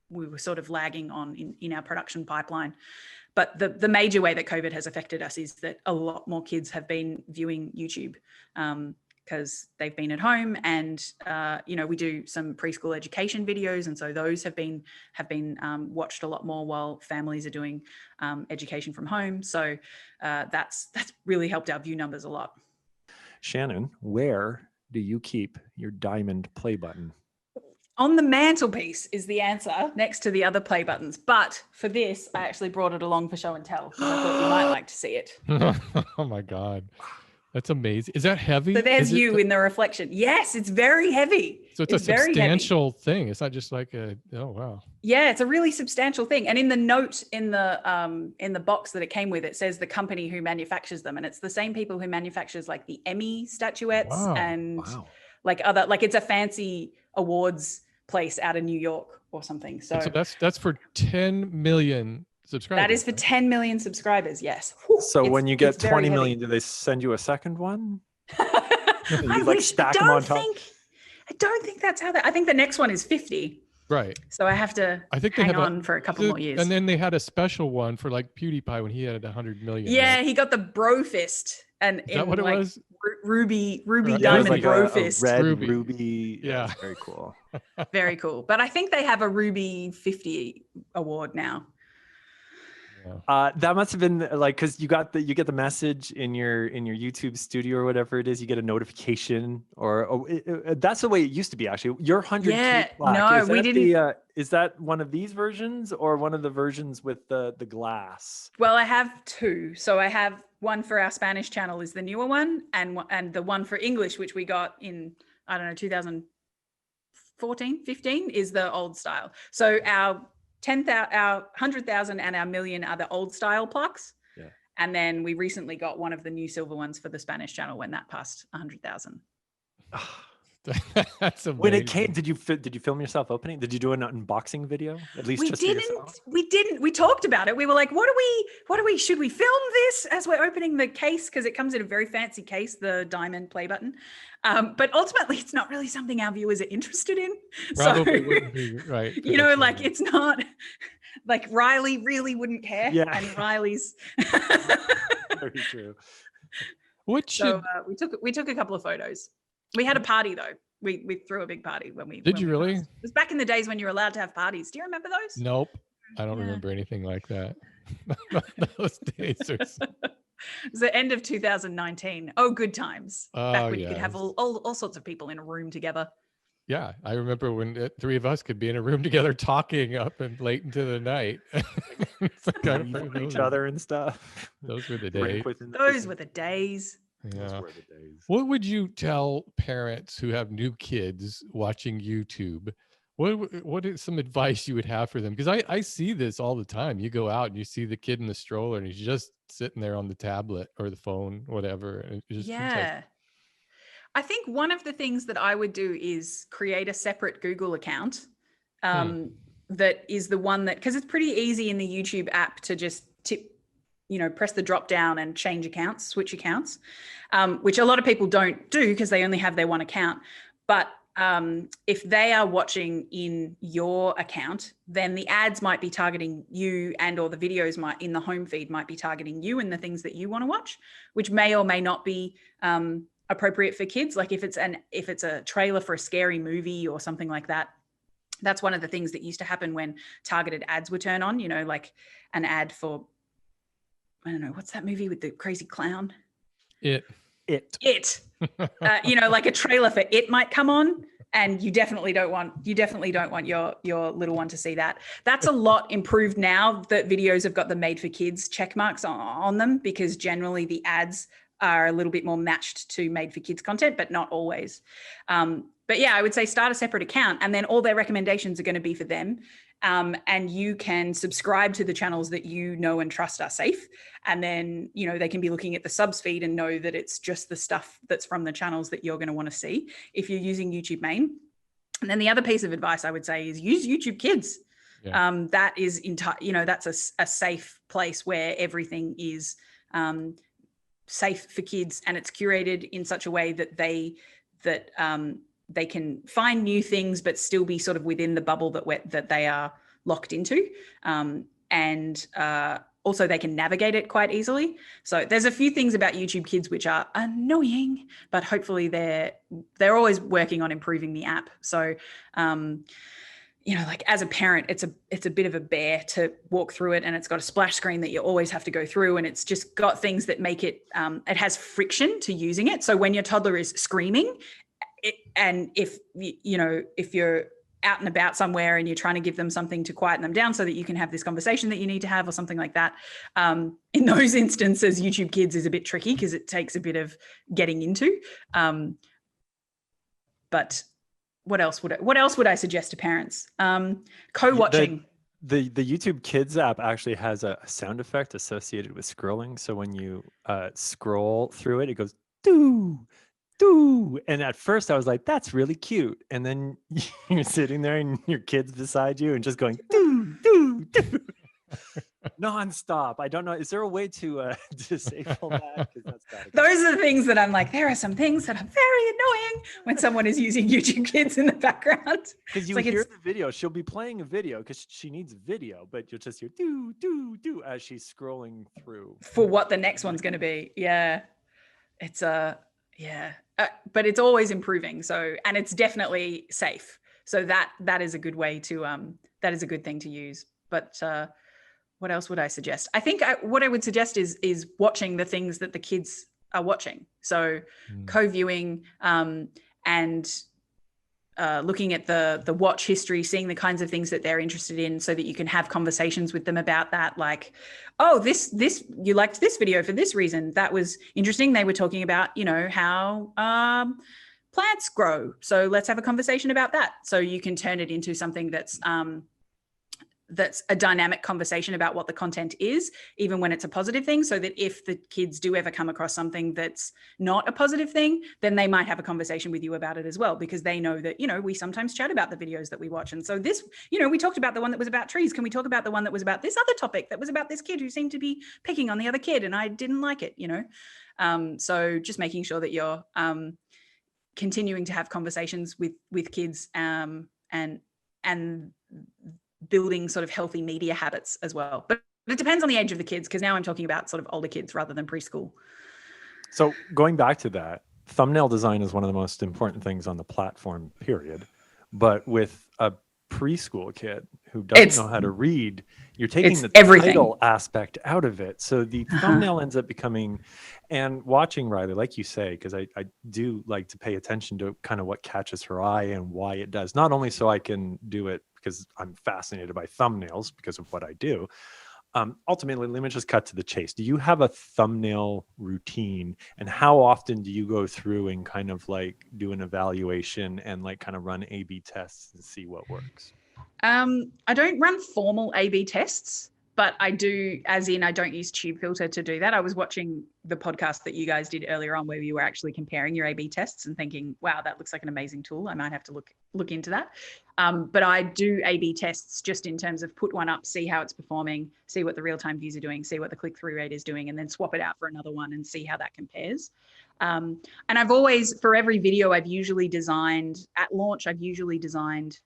Speaker 3: were sort of lagging on in our production pipeline. But the major way that COVID has affected us is that a lot more kids have been viewing YouTube because they've been at home, and we do some preschool education videos, and so those have been watched a lot more while families are doing education from home. So that's really helped our view numbers a lot.
Speaker 2: Shannon, where do you keep your diamond play button?
Speaker 3: On the mantelpiece is the answer, next to the other play buttons. But for this, I actually brought it along for show and tell, because I thought you might like to see it.
Speaker 1: Oh my God. That's amazing. Is that heavy?
Speaker 3: So there's
Speaker 1: Is it
Speaker 3: you in the reflection. Yes, it's very heavy.
Speaker 1: So it's a
Speaker 3: very heavy.
Speaker 1: substantial thing. It's not just like oh wow.
Speaker 3: Yeah, it's a really substantial thing. And in the note in the box that it came with, it says the company who manufactures them, and it's the same people who manufactures like the Emmy statuettes
Speaker 1: Wow.
Speaker 3: and like other, like it's a fancy awards place out of New York or something. So
Speaker 1: that's for 10 million subscribers.
Speaker 3: That is for 10 million subscribers. Yes.
Speaker 2: So when you get 20 million, do they send you a second one? You like stack them on top?
Speaker 3: I don't think that's how I think the next one is 50.
Speaker 1: Right.
Speaker 3: So I have to hang on for a couple more years.
Speaker 1: And then they had a special one for like PewDiePie when he had 100 million.
Speaker 3: Yeah, right? He got the bro fist. And
Speaker 1: is that what
Speaker 3: like
Speaker 1: it was?
Speaker 3: Ruby diamond
Speaker 2: like
Speaker 3: bro
Speaker 2: a
Speaker 3: fist.
Speaker 2: Red ruby.
Speaker 1: Yeah.
Speaker 2: Very cool.
Speaker 3: Very cool. But I think they have a Ruby 50 award now.
Speaker 2: That must have been like, because you get the message in your YouTube studio or whatever it is. You get a notification, or that's the way it used to be. Actually, your 100K plaque.
Speaker 3: No, we didn't.
Speaker 2: Is that one of these versions or one of the versions with the glass?
Speaker 3: Well, I have two. So I have one for our Spanish channel is the newer one, and the one for English, which we got in 2014, 15 is the old style. So our 10,000, our 100,000 and our million are the old style plaques.
Speaker 2: Yeah.
Speaker 3: And then we recently got one of the new silver ones for the Spanish channel when that passed 100,000.
Speaker 1: That's amazing.
Speaker 2: When it came, did you film yourself opening? Did you do an unboxing video? At least
Speaker 3: we didn't. We talked about it. We were like, what do we, should we film this as we're opening the case? Because it comes in a very fancy case, the diamond play button. But ultimately it's not really something our viewers are interested in.
Speaker 1: Probably wouldn't be, right.
Speaker 3: You know, like it's not like Riley really wouldn't care.
Speaker 2: Yeah.
Speaker 3: And Riley's
Speaker 2: very true.
Speaker 3: We took a couple of photos. We had a party though. We threw a big party when we
Speaker 1: Did you really?
Speaker 3: It was back in the days when you were allowed to have parties. Do you remember those?
Speaker 1: Nope. I don't remember anything like that. Those days are so...
Speaker 3: It was the end of 2019. Oh, good times. Back when you could have all sorts of people in a room together.
Speaker 1: Yeah, I remember when three of us could be in a room together talking up and late into the night.
Speaker 2: Each other and stuff.
Speaker 1: Those were the days.
Speaker 3: Those were the days.
Speaker 1: Yeah. What would you tell parents who have new kids watching YouTube? What is some advice you would have for them? Because I see this all the time. You go out and you see the kid in the stroller and he's just sitting there on the tablet or the phone, whatever. And it just seems like...
Speaker 3: I think one of the things that I would do is create a separate Google account that is the one that, because it's pretty easy in the YouTube app to just press the drop down and change accounts, switch accounts, which a lot of people don't do because they only have their one account. But if they are watching in your account, then the ads might be targeting you, and or the videos in the home feed might be targeting you and the things that you want to watch, which may or may not be appropriate for kids. Like if it's a trailer for a scary movie or something like that. That's one of the things that used to happen when targeted ads would turn on, like an ad for, I don't know, what's that movie with the crazy clown?
Speaker 1: It.
Speaker 3: Like a trailer for It might come on, and you definitely don't want your little one to see that. That's a lot improved now that videos have got the made for kids check marks on them, because generally the ads are a little bit more matched to made for kids content, but not always. But yeah, I would say start a separate account, and then all their recommendations are going to be for them. And you can subscribe to the channels that you know and trust are safe. And then, they can be looking at the subs feed and know that it's just the stuff that's from the channels that you're going to want to see if you're using YouTube main. And then the other piece of advice I would say is use YouTube Kids. Yeah. That is that's a safe place where everything is safe for kids, and it's curated in such a way that they can find new things but still be sort of within the bubble that they are locked into, and also they can navigate it quite easily. So there's a few things about YouTube Kids which are annoying, but hopefully they're always working on improving the app. So like as a parent, it's a bit of a bear to walk through it, and it's got a splash screen that you always have to go through, and it's just got things that make it it has friction to using it. So when your toddler is screaming, and if you're out and about somewhere and you're trying to give them something to quieten them down so that you can have this conversation that you need to have or something like that. In those instances, YouTube Kids is a bit tricky because it takes a bit of getting into. But what else would I suggest to parents? Co-watching.
Speaker 2: The YouTube Kids app actually has a sound effect associated with scrolling. So when you scroll through it, it goes doo, doo. And at first I was like, that's really cute. And then you're sitting there and your kid's beside you and just going doo, doo, doo. Nonstop. I don't know. Is there a way to disable that? 'Cause that's gotta go.
Speaker 3: Those are the things that I'm like, there are some things that are very annoying when someone is using YouTube Kids in the background.
Speaker 2: Because you hear the video, she'll be playing a video because she needs video, but you'll just hear do, do, do as she's scrolling through.
Speaker 3: For what the next one's going to be. Yeah. It's but it's always improving. So, and it's definitely safe. So that is a good way to, that is a good thing to use. But what else would I suggest? I think what I would suggest is watching the things that the kids are watching. So co-viewing and looking at the watch history, seeing the kinds of things that they're interested in so that you can have conversations with them about that. Like, oh, this you liked this video for this reason. That was interesting. They were talking about, how plants grow. So let's have a conversation about that. So you can turn it into something that's a dynamic conversation about what the content is, even when it's a positive thing, so that if the kids do ever come across something that's not a positive thing, then they might have a conversation with you about it as well, because they know that, we sometimes chat about the videos that we watch. And so this, we talked about the one that was about trees. Can we talk about the one that was about this other topic that was about this kid who seemed to be picking on the other kid and I didn't like it, So just making sure that you're continuing to have conversations with kids and building sort of healthy media habits as well. But it depends on the age of the kids, because now I'm talking about sort of older kids rather than preschool.
Speaker 2: So going back to that, thumbnail design is one of the most important things on the platform, period. But with a preschool kid who doesn't know how to read, you're taking the title aspect out of it. So the thumbnail ends up becoming, and watching Riley, like you say, because I do like to pay attention to kind of what catches her eye and why it does. Not only so I can do it because I'm fascinated by thumbnails because of what I do. Ultimately, let me just cut to the chase. Do you have a thumbnail routine, and how often do you go through and kind of like do an evaluation and like kind of run A/B tests and see what works?
Speaker 3: I don't run formal A/B tests, but I do, as in I don't use Tube Filter to do that. I was watching the podcast that you guys did earlier on where you were actually comparing your A/B tests and thinking, wow, that looks like an amazing tool. I might have to look into that. But I do A/B tests just in terms of put one up, see how it's performing, see what the real-time views are doing, see what the click-through rate is doing, and then swap it out for another one and see how that compares. And I've always, for every video at launch, I've usually designed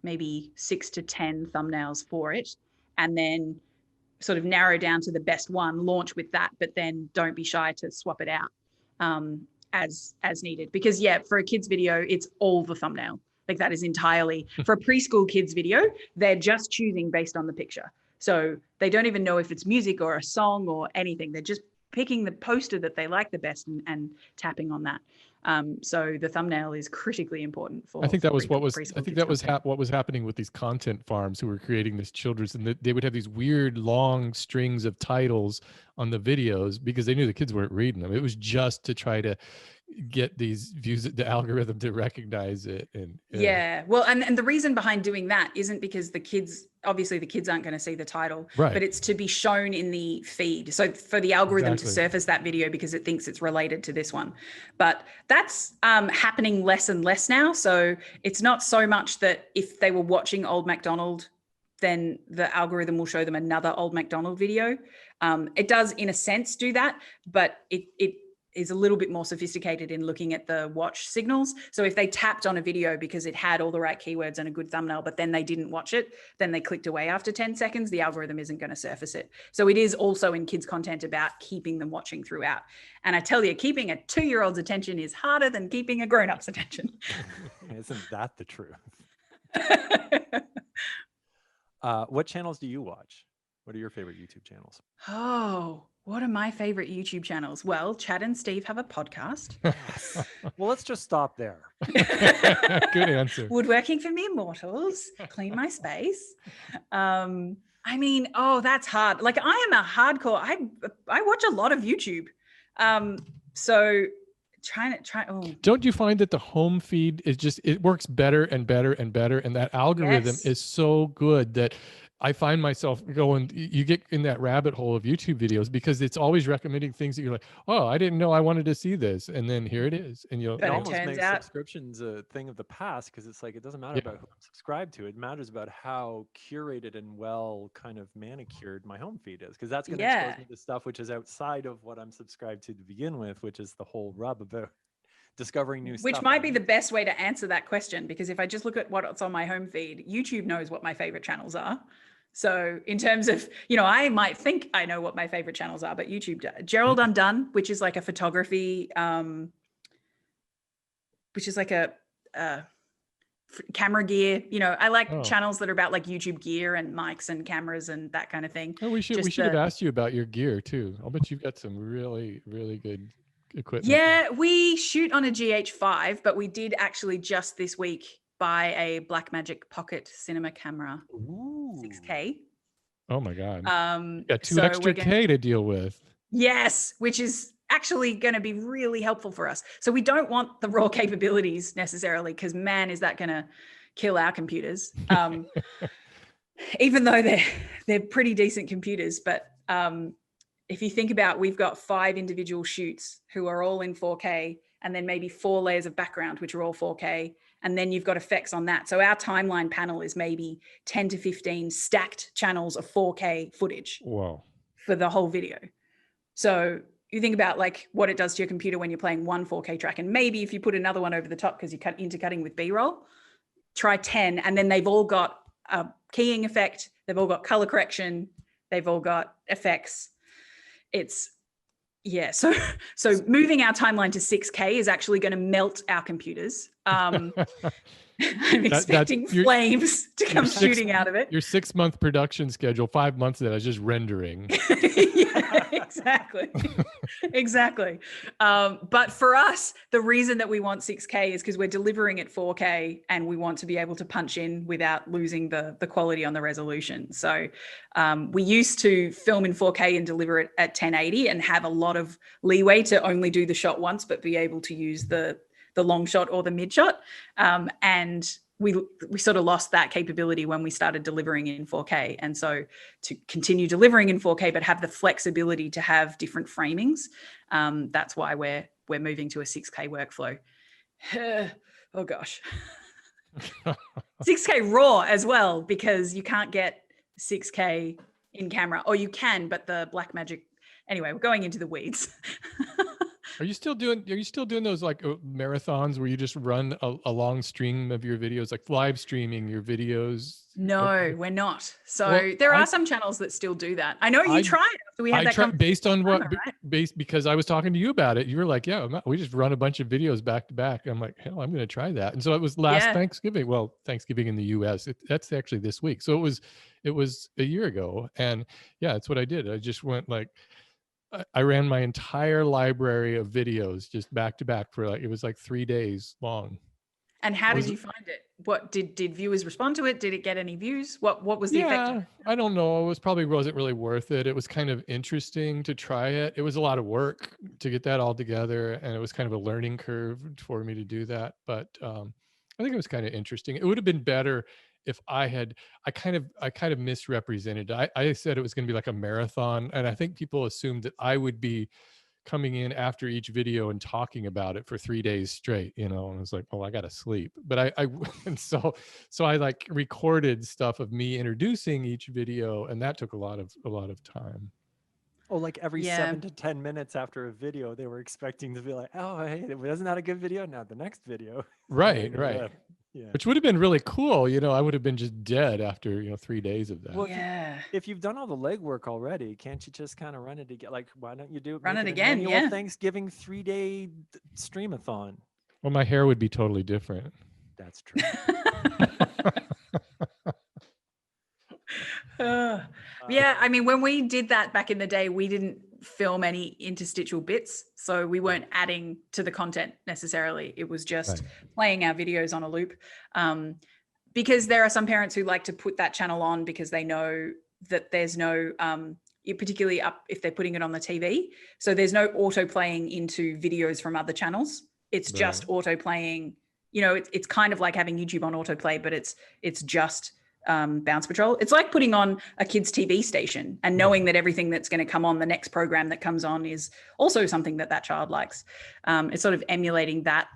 Speaker 3: maybe 6 to 10 thumbnails for it, and then sort of narrow down to the best one, launch with that, but then don't be shy to swap it out as needed. Because for a kid's video, it's all the thumbnail. Like that is entirely, for a preschool kids video, they're just choosing based on the picture. So they don't even know if it's music or a song or anything. They're just picking the poster that they like the best and tapping on that. So the thumbnail is critically important for.
Speaker 1: I think that was what was happening with these content farms who were creating this children's, and they would have these weird long strings of titles on the videos because they knew the kids weren't reading them. It was just to try to get these views, the algorithm to recognize it. And
Speaker 3: well, and the reason behind doing that isn't because the kids aren't going to see the title,
Speaker 1: right,
Speaker 3: but it's to be shown in the feed. So for the algorithm to surface that video because it thinks it's related to this one. But that's happening less and less now. So it's not so much that if they were watching Old MacDonald, then the algorithm will show them another Old MacDonald video. It does in a sense do that, but it is a little bit more sophisticated in looking at the watch signals. So if they tapped on a video because it had all the right keywords and a good thumbnail, but then they didn't watch it, then they clicked away after 10 seconds, the algorithm isn't going to surface it. So it is also in kids' content about keeping them watching throughout. And I tell you, keeping a 2-year-old's attention is harder than keeping a grown-up's attention.
Speaker 2: Isn't that the truth? What channels do you watch? What are your favorite YouTube channels?
Speaker 3: Oh, what are my favorite YouTube channels? Well, Chad and Steve have a podcast.
Speaker 2: Yes. Well, let's just stop there.
Speaker 1: Good answer.
Speaker 3: Woodworking for Mere Mortals, Clean My Space. I mean, oh, that's hard. Like I am a hardcore. I watch a lot of YouTube. So try. Oh,
Speaker 1: Don't you find that the home feed is just, it works better and better and better, and that algorithm
Speaker 3: yes.
Speaker 1: is so good that I find myself going, you get in that rabbit hole of YouTube videos because it's always recommending things that you're like, oh, I didn't know I wanted to see this, and then here it is, and you'll
Speaker 2: It
Speaker 3: But it
Speaker 2: almost
Speaker 3: turns
Speaker 2: makes
Speaker 3: out-
Speaker 2: subscriptions a thing of the past, because it's like it doesn't matter
Speaker 1: Yeah.
Speaker 2: about who I'm subscribed to. It matters about how curated and well kind of manicured my home feed is, because that's going to
Speaker 3: Yeah.
Speaker 2: expose me to stuff which is outside of what I'm subscribed to begin with, which is the whole rub about discovering new stuff.
Speaker 3: Which might be the best way to answer that question, because if I just look at what's on my home feed, YouTube knows what my favorite channels are. So in terms of, I might think I know what my favorite channels are, but YouTube does. Gerald Undone, which is like a photography, which is like a camera gear. I like channels that are about like YouTube gear and mics and cameras and that kind of thing.
Speaker 1: Oh, we should have asked you about your gear too. I'll bet you've got some really, really good equipment.
Speaker 3: Yeah, we shoot on a GH5, but we did actually just this week buy a Blackmagic Pocket cinema camera.
Speaker 2: Ooh.
Speaker 3: 6K.
Speaker 1: Oh my God.
Speaker 3: You
Speaker 1: got two extra K to deal with.
Speaker 3: Yes, which is actually going to be really helpful for us. So we don't want the raw capabilities necessarily, because man, is that going to kill our computers. Even though they're pretty decent computers, but if you think about, we've got 5 individual shoots who are all in 4K, and then maybe 4 layers of background, which are all 4K. And then you've got effects on that. So our timeline panel is maybe 10 to 15 stacked channels of 4K footage.
Speaker 1: Whoa.
Speaker 3: For the whole video. So you think about like what it does to your computer when you're playing one 4K track. And maybe if you put another one over the top because you cut intercutting with B-roll, try 10. And then they've all got a keying effect. They've all got color correction. They've all got effects. So moving our timeline to 6K is actually going to melt our computers. I'm expecting flames to come shooting out of it.
Speaker 1: Your 6-month production schedule, 5 months of that is just rendering.
Speaker 3: Yeah, exactly. But for us, the reason that we want 6K is because we're delivering at 4K and we want to be able to punch in without losing the quality on the resolution. So we used to film in 4K and deliver it at 1080 and have a lot of leeway to only do the shot once, but be able to use the long shot or the mid shot. And we sort of lost that capability when we started delivering in 4K. And so to continue delivering in 4K, but have the flexibility to have different framings, that's why we're moving to a 6K workflow. Oh gosh. 6K raw as well, because you can't get 6K in camera, or you can, but the Blackmagic, anyway, we're going into the weeds.
Speaker 1: Are you still doing those like marathons where you just run a long stream of your videos, like live streaming your videos?
Speaker 3: No, we're not. So there are some channels that still do that. I know you tried after we had that conversation.
Speaker 1: Based on what, because I was talking to you about it. You were like, yeah, we just run a bunch of videos back to back. I'm like, hell, I'm going to try that. And so it was last Thanksgiving. Well, Thanksgiving in the US, that's actually this week. So it was a year ago. And yeah, that's what I did. I just went like, I ran my entire library of videos just back to back for it was like 3 days long.
Speaker 3: And how did you find it? What did viewers respond to it? Did it get any views? What was the effect?
Speaker 1: I don't know. It wasn't really worth it. It was kind of interesting to try it. It was a lot of work to get that all together, and it was kind of a learning curve for me to do that. But I think it was kind of interesting. It would have been better if I kind of misrepresented. I said it was going to be like a marathon, and I think people assumed that I would be coming in after each video and talking about it for 3 days straight, and I was like, oh, I gotta sleep. But and so I like recorded stuff of me introducing each video, and that took a lot of time.
Speaker 2: Oh, like every 7 to 10 minutes after a video, they were expecting to be like, oh, hey, wasn't that a good video? Now the next video.
Speaker 1: Right. Yeah. Which would have been really cool. I would have been just dead after 3 days of that.
Speaker 2: Well, if you've done all the legwork already, can't you just kind of run it again? Like, why don't you
Speaker 3: run it again? Yeah.
Speaker 2: Thanksgiving 3-day streamathon.
Speaker 1: Well, my hair would be totally different.
Speaker 2: That's true.
Speaker 3: Yeah, I mean, when we did that back in the day, we didn't film any interstitial bits. So we weren't adding to the content necessarily. It was just playing our videos on a loop. Because there are some parents who like to put that channel on because they know that there's no, particularly up if they're putting it on the TV. So there's no auto playing into videos from other channels. It's just auto playing. You know, it's kind of like having YouTube on autoplay, but it's just Bounce Patrol. It's like putting on a kids' TV station and knowing that everything that's going to come on, the next program that comes on, is also something that child likes. It's sort of emulating that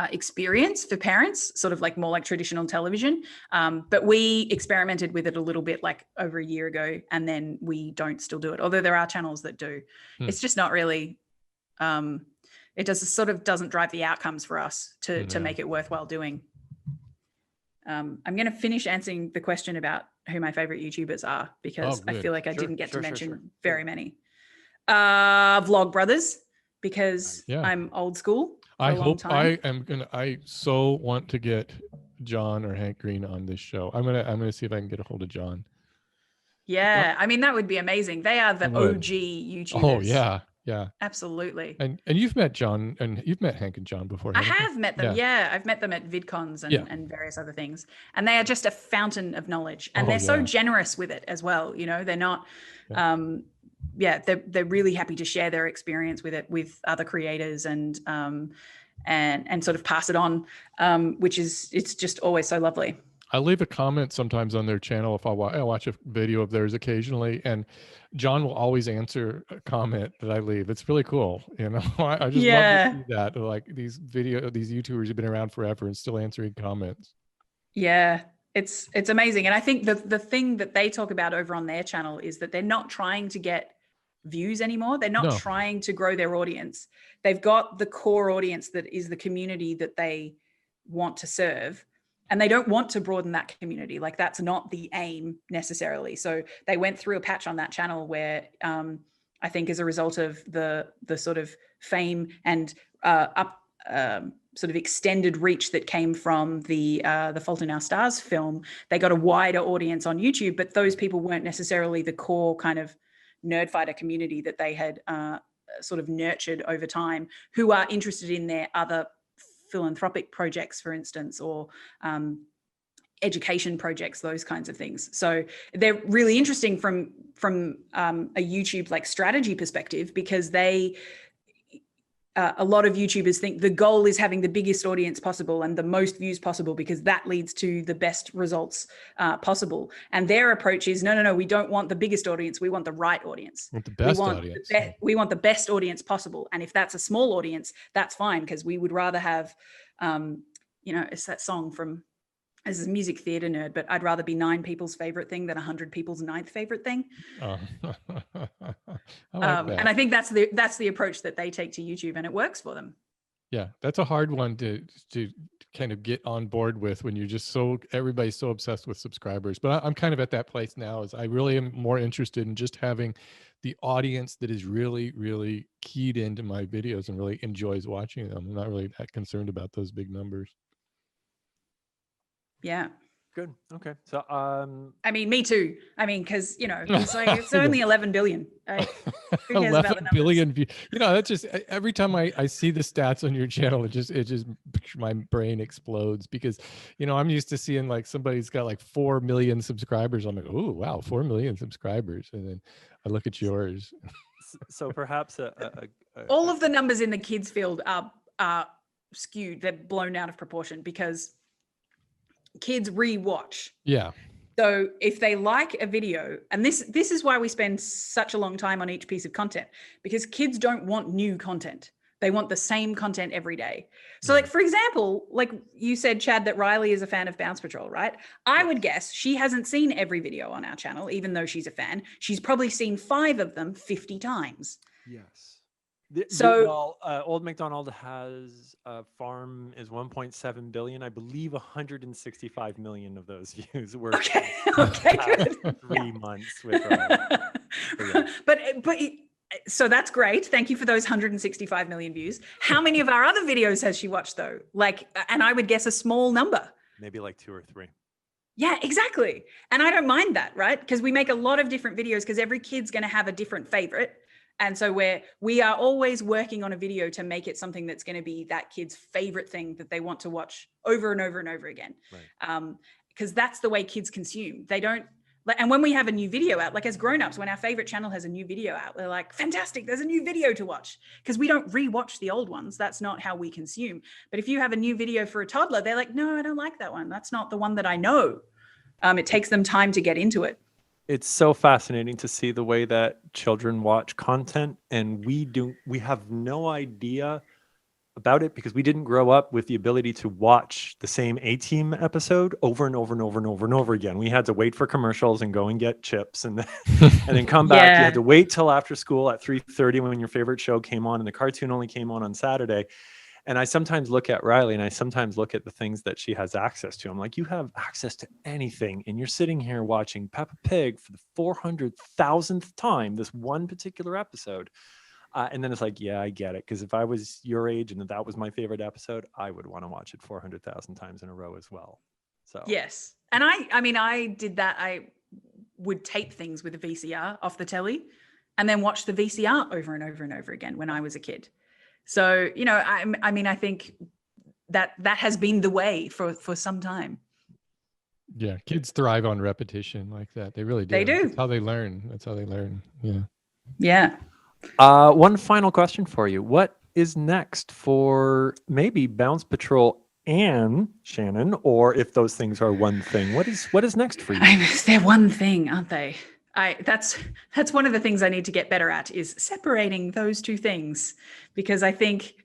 Speaker 3: experience for parents, sort of like more like traditional television. But we experimented with it a little bit like over a year ago, and then we don't still do it, although there are channels that do. It's just not really, it doesn't drive the outcomes for us to make it worthwhile doing. I'm going to finish answering the question about who my favorite YouTubers are, because I feel like I didn't get to mention very many. Vlog Brothers, because I'm old school.
Speaker 1: I so want to get John or Hank Green on this show. I'm gonna see if I can get a hold of John.
Speaker 3: Yeah, I mean, that would be amazing. They are the OG YouTubers.
Speaker 1: Oh yeah,
Speaker 3: absolutely.
Speaker 1: And you've met John, and you've met Hank and John before.
Speaker 3: I have met them. Yeah, I've met them at VidCons and various other things, and they are just a fountain of knowledge, and they're so generous with it as well. You know, they're not. They're really happy to share their experience with it with other creators and sort of pass it on, it's just always so lovely.
Speaker 1: I leave a comment sometimes on their channel if I watch a video of theirs occasionally, and John will always answer a comment that I leave. It's really cool, you know. I just love to see that, like these YouTubers have been around forever and still answering comments.
Speaker 3: Yeah, it's amazing. And I think the thing that they talk about over on their channel is that they're not trying to get views anymore. They're not trying to grow their audience. They've got the core audience that is the community that they want to serve, and they don't want to broaden that community. Like, that's not the aim necessarily. So they went through a patch on that channel where I think as a result of the sort of fame and sort of extended reach that came from the Fault in Our Stars film, they got a wider audience on YouTube, but those people weren't necessarily the core kind of nerdfighter community that they had sort of nurtured over time, who are interested in their other philanthropic projects, for instance, or education projects, those kinds of things. So they're really interesting from a YouTube like strategy perspective, because they a lot of YouTubers think the goal is having the biggest audience possible and the most views possible, because that leads to the best results possible. And their approach is, no, we don't want the biggest audience. We want the right audience.
Speaker 1: We want the best audience.
Speaker 3: We want the best audience possible. And if that's a small audience, that's fine, because we would rather have, it's that song from, as a music theater nerd, but I'd rather be 9 people's favorite thing than 100 people's 9th favorite thing.
Speaker 1: I like that.
Speaker 3: And I think that's the approach that they take to YouTube, and it works for them.
Speaker 1: Yeah, that's a hard one to kind of get on board with when you're just everybody's so obsessed with subscribers. But I'm kind of at that place now, is I really am more interested in just having the audience that is really, really keyed into my videos and really enjoys watching them. I'm not really that concerned about those big numbers.
Speaker 3: Yeah.
Speaker 2: Good. Okay. So,
Speaker 3: I mean, me too. I mean, because, it's only 11 billion.
Speaker 1: 11 billion views. That's just, every time I see the stats on your channel, it just my brain explodes, because, I'm used to seeing like somebody's got like 4 million subscribers. I'm like, oh, wow, 4 million subscribers. And then I look at yours.
Speaker 2: So perhaps
Speaker 3: all of the numbers in the kids field are skewed. They're blown out of proportion, because kids rewatch.
Speaker 1: Yeah.
Speaker 3: So if they like a video, and this is why we spend such a long time on each piece of content, because kids don't want new content. They want the same content every day. So like, for example, like you said, Chad, that Riley is a fan of Bounce Patrol, right? I would guess she hasn't seen every video on our channel, even though she's a fan. She's probably seen 5 of them 50 times.
Speaker 2: Yes. Old MacDonald has a farm is 1.7 billion. I believe 165 million of those views were
Speaker 3: good.
Speaker 2: 3 months with
Speaker 3: But so that's great. Thank you for those 165 million views. How many of our other videos has she watched though? Like, and I would guess a small number.
Speaker 2: Maybe like 2 or 3.
Speaker 3: Yeah, exactly. And I don't mind that, right? Because we make a lot of different videos because every kid's going to have a different favorite. And so we are always working on a video to make it something that's going to be that kid's favorite thing that they want to watch over and over and over again.
Speaker 2: Right.
Speaker 3: Because that's the way kids consume. They don't like, and when we have a new video out, like as grown-ups, when our favorite channel has a new video out, we're like, fantastic, there's a new video to watch. Because we don't rewatch the old ones. That's not how we consume. But if you have a new video for a toddler, they're like, no, I don't like that one. That's not the one that I know. It takes them time to get into it.
Speaker 2: It's so fascinating to see the way that children watch content, and we have no idea about it because we didn't grow up with the ability to watch the same A-Team episode over and over and over and over and over again. We had to wait for commercials and go and get chips and then come back.
Speaker 3: Yeah.
Speaker 2: You had to wait till after school at 3:30 when your favorite show came on, and the cartoon only came on Saturday. And I sometimes look at Riley and I sometimes look at the things that she has access to. I'm like, you have access to anything. And you're sitting here watching Peppa Pig for the 400,000th time, this one particular episode. And then it's like, yeah, I get it. Because if I was your age and that was my favorite episode, I would want to watch it 400,000 times in a row as well. So
Speaker 3: yes. And I mean, I did that. I would tape things with a VCR off the telly and then watch the VCR over and over and over again when I was a kid. So, you know, I mean, I think that has been the way for some time.
Speaker 1: Yeah, kids thrive on repetition like that. They really do.
Speaker 3: They do.
Speaker 1: That's how they learn. That's how they learn. Yeah.
Speaker 3: Yeah.
Speaker 2: One final question for you. What is next for maybe Bounce Patrol and Shannon, or if those things are one thing? What is next for you?
Speaker 3: They're one thing, aren't they? That's one of the things I need to get better at is separating those two things, because I think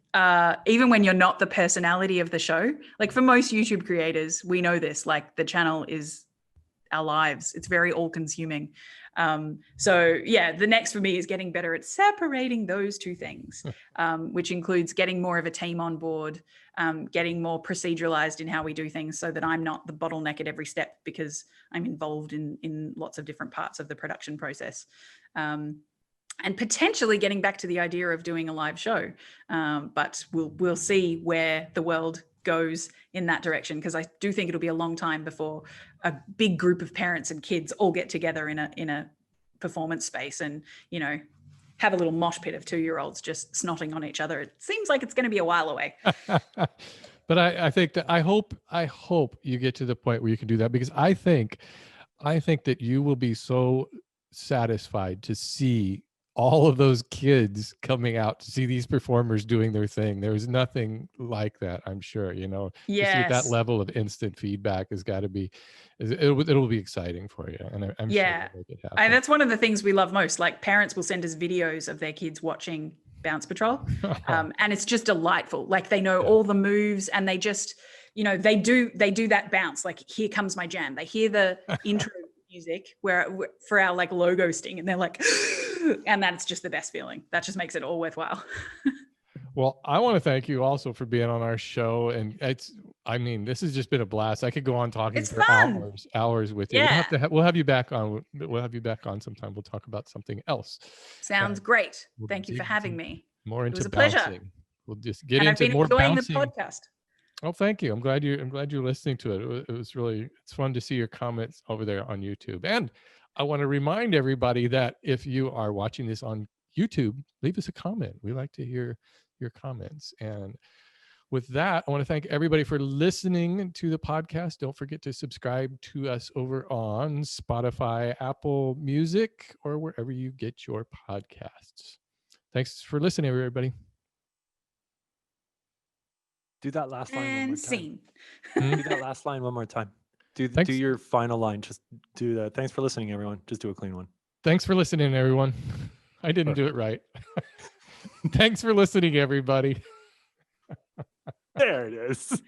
Speaker 3: even when you're not the personality of the show, like for most YouTube creators, we know this, like the channel is our lives. It's very all consuming. So yeah, the next for me is getting better at separating those two things, which includes getting more of a team on board, getting more proceduralized in how we do things so that I'm not the bottleneck at every step because I'm involved in lots of different parts of the production process. And potentially getting back to the idea of doing a live show. But we'll see where the world goes in that direction, because I do think it'll be a long time before a big group of parents and kids all get together in a performance space and, you know, have a little mosh pit of 2-year-olds just snotting on each other. It seems like it's going to be a while away.
Speaker 1: But I think that I hope you get to the point where you can do that, because I think that you will be so satisfied to see all of those kids coming out to see these performers doing their thing. There's nothing like that, I'm sure, you know.
Speaker 3: Yes.
Speaker 1: To see that level of instant feedback has got to be, it'll be exciting for you. And I'm sure you'll make it happen.
Speaker 3: And that's one of the things we love most. Like parents will send us videos of their kids watching Bounce Patrol. And it's just delightful. Like they know all the moves and they just, you know, they do that bounce. Like, here comes my jam. They hear the intro music for our like logo sting and they're like, and that's just the best feeling. That just makes it all worthwhile.
Speaker 1: Well, I want to thank you also for being on our show. And this has just been a blast. I could go on talking for hours with you.
Speaker 3: Yeah.
Speaker 1: We'll have you back on. We'll have you back on sometime. We'll talk about something else.
Speaker 3: Sounds great. Thank you for having me.
Speaker 1: More into
Speaker 3: it was a
Speaker 1: bouncing.
Speaker 3: pleasure.
Speaker 1: We'll just get into more
Speaker 3: enjoying
Speaker 1: bouncing.
Speaker 3: the podcast.
Speaker 1: Oh, thank you. I'm glad you're listening to it. It was really, it's fun to see your comments over there on YouTube. And I want to remind everybody that if you are watching this on YouTube, leave us a comment. We like to hear your comments. And with that, I want to thank everybody for listening to the podcast. Don't forget to subscribe to us over on Spotify, Apple Music, or wherever you get your podcasts. Thanks for listening, everybody.
Speaker 2: Do that last line one more time.
Speaker 3: Scene.
Speaker 2: Do that last line one more time. Do your final line. Just do that. Thanks for listening, everyone. Just do a clean one.
Speaker 1: Thanks for listening, everyone. I didn't do it right. Thanks for listening, everybody.
Speaker 2: There it is.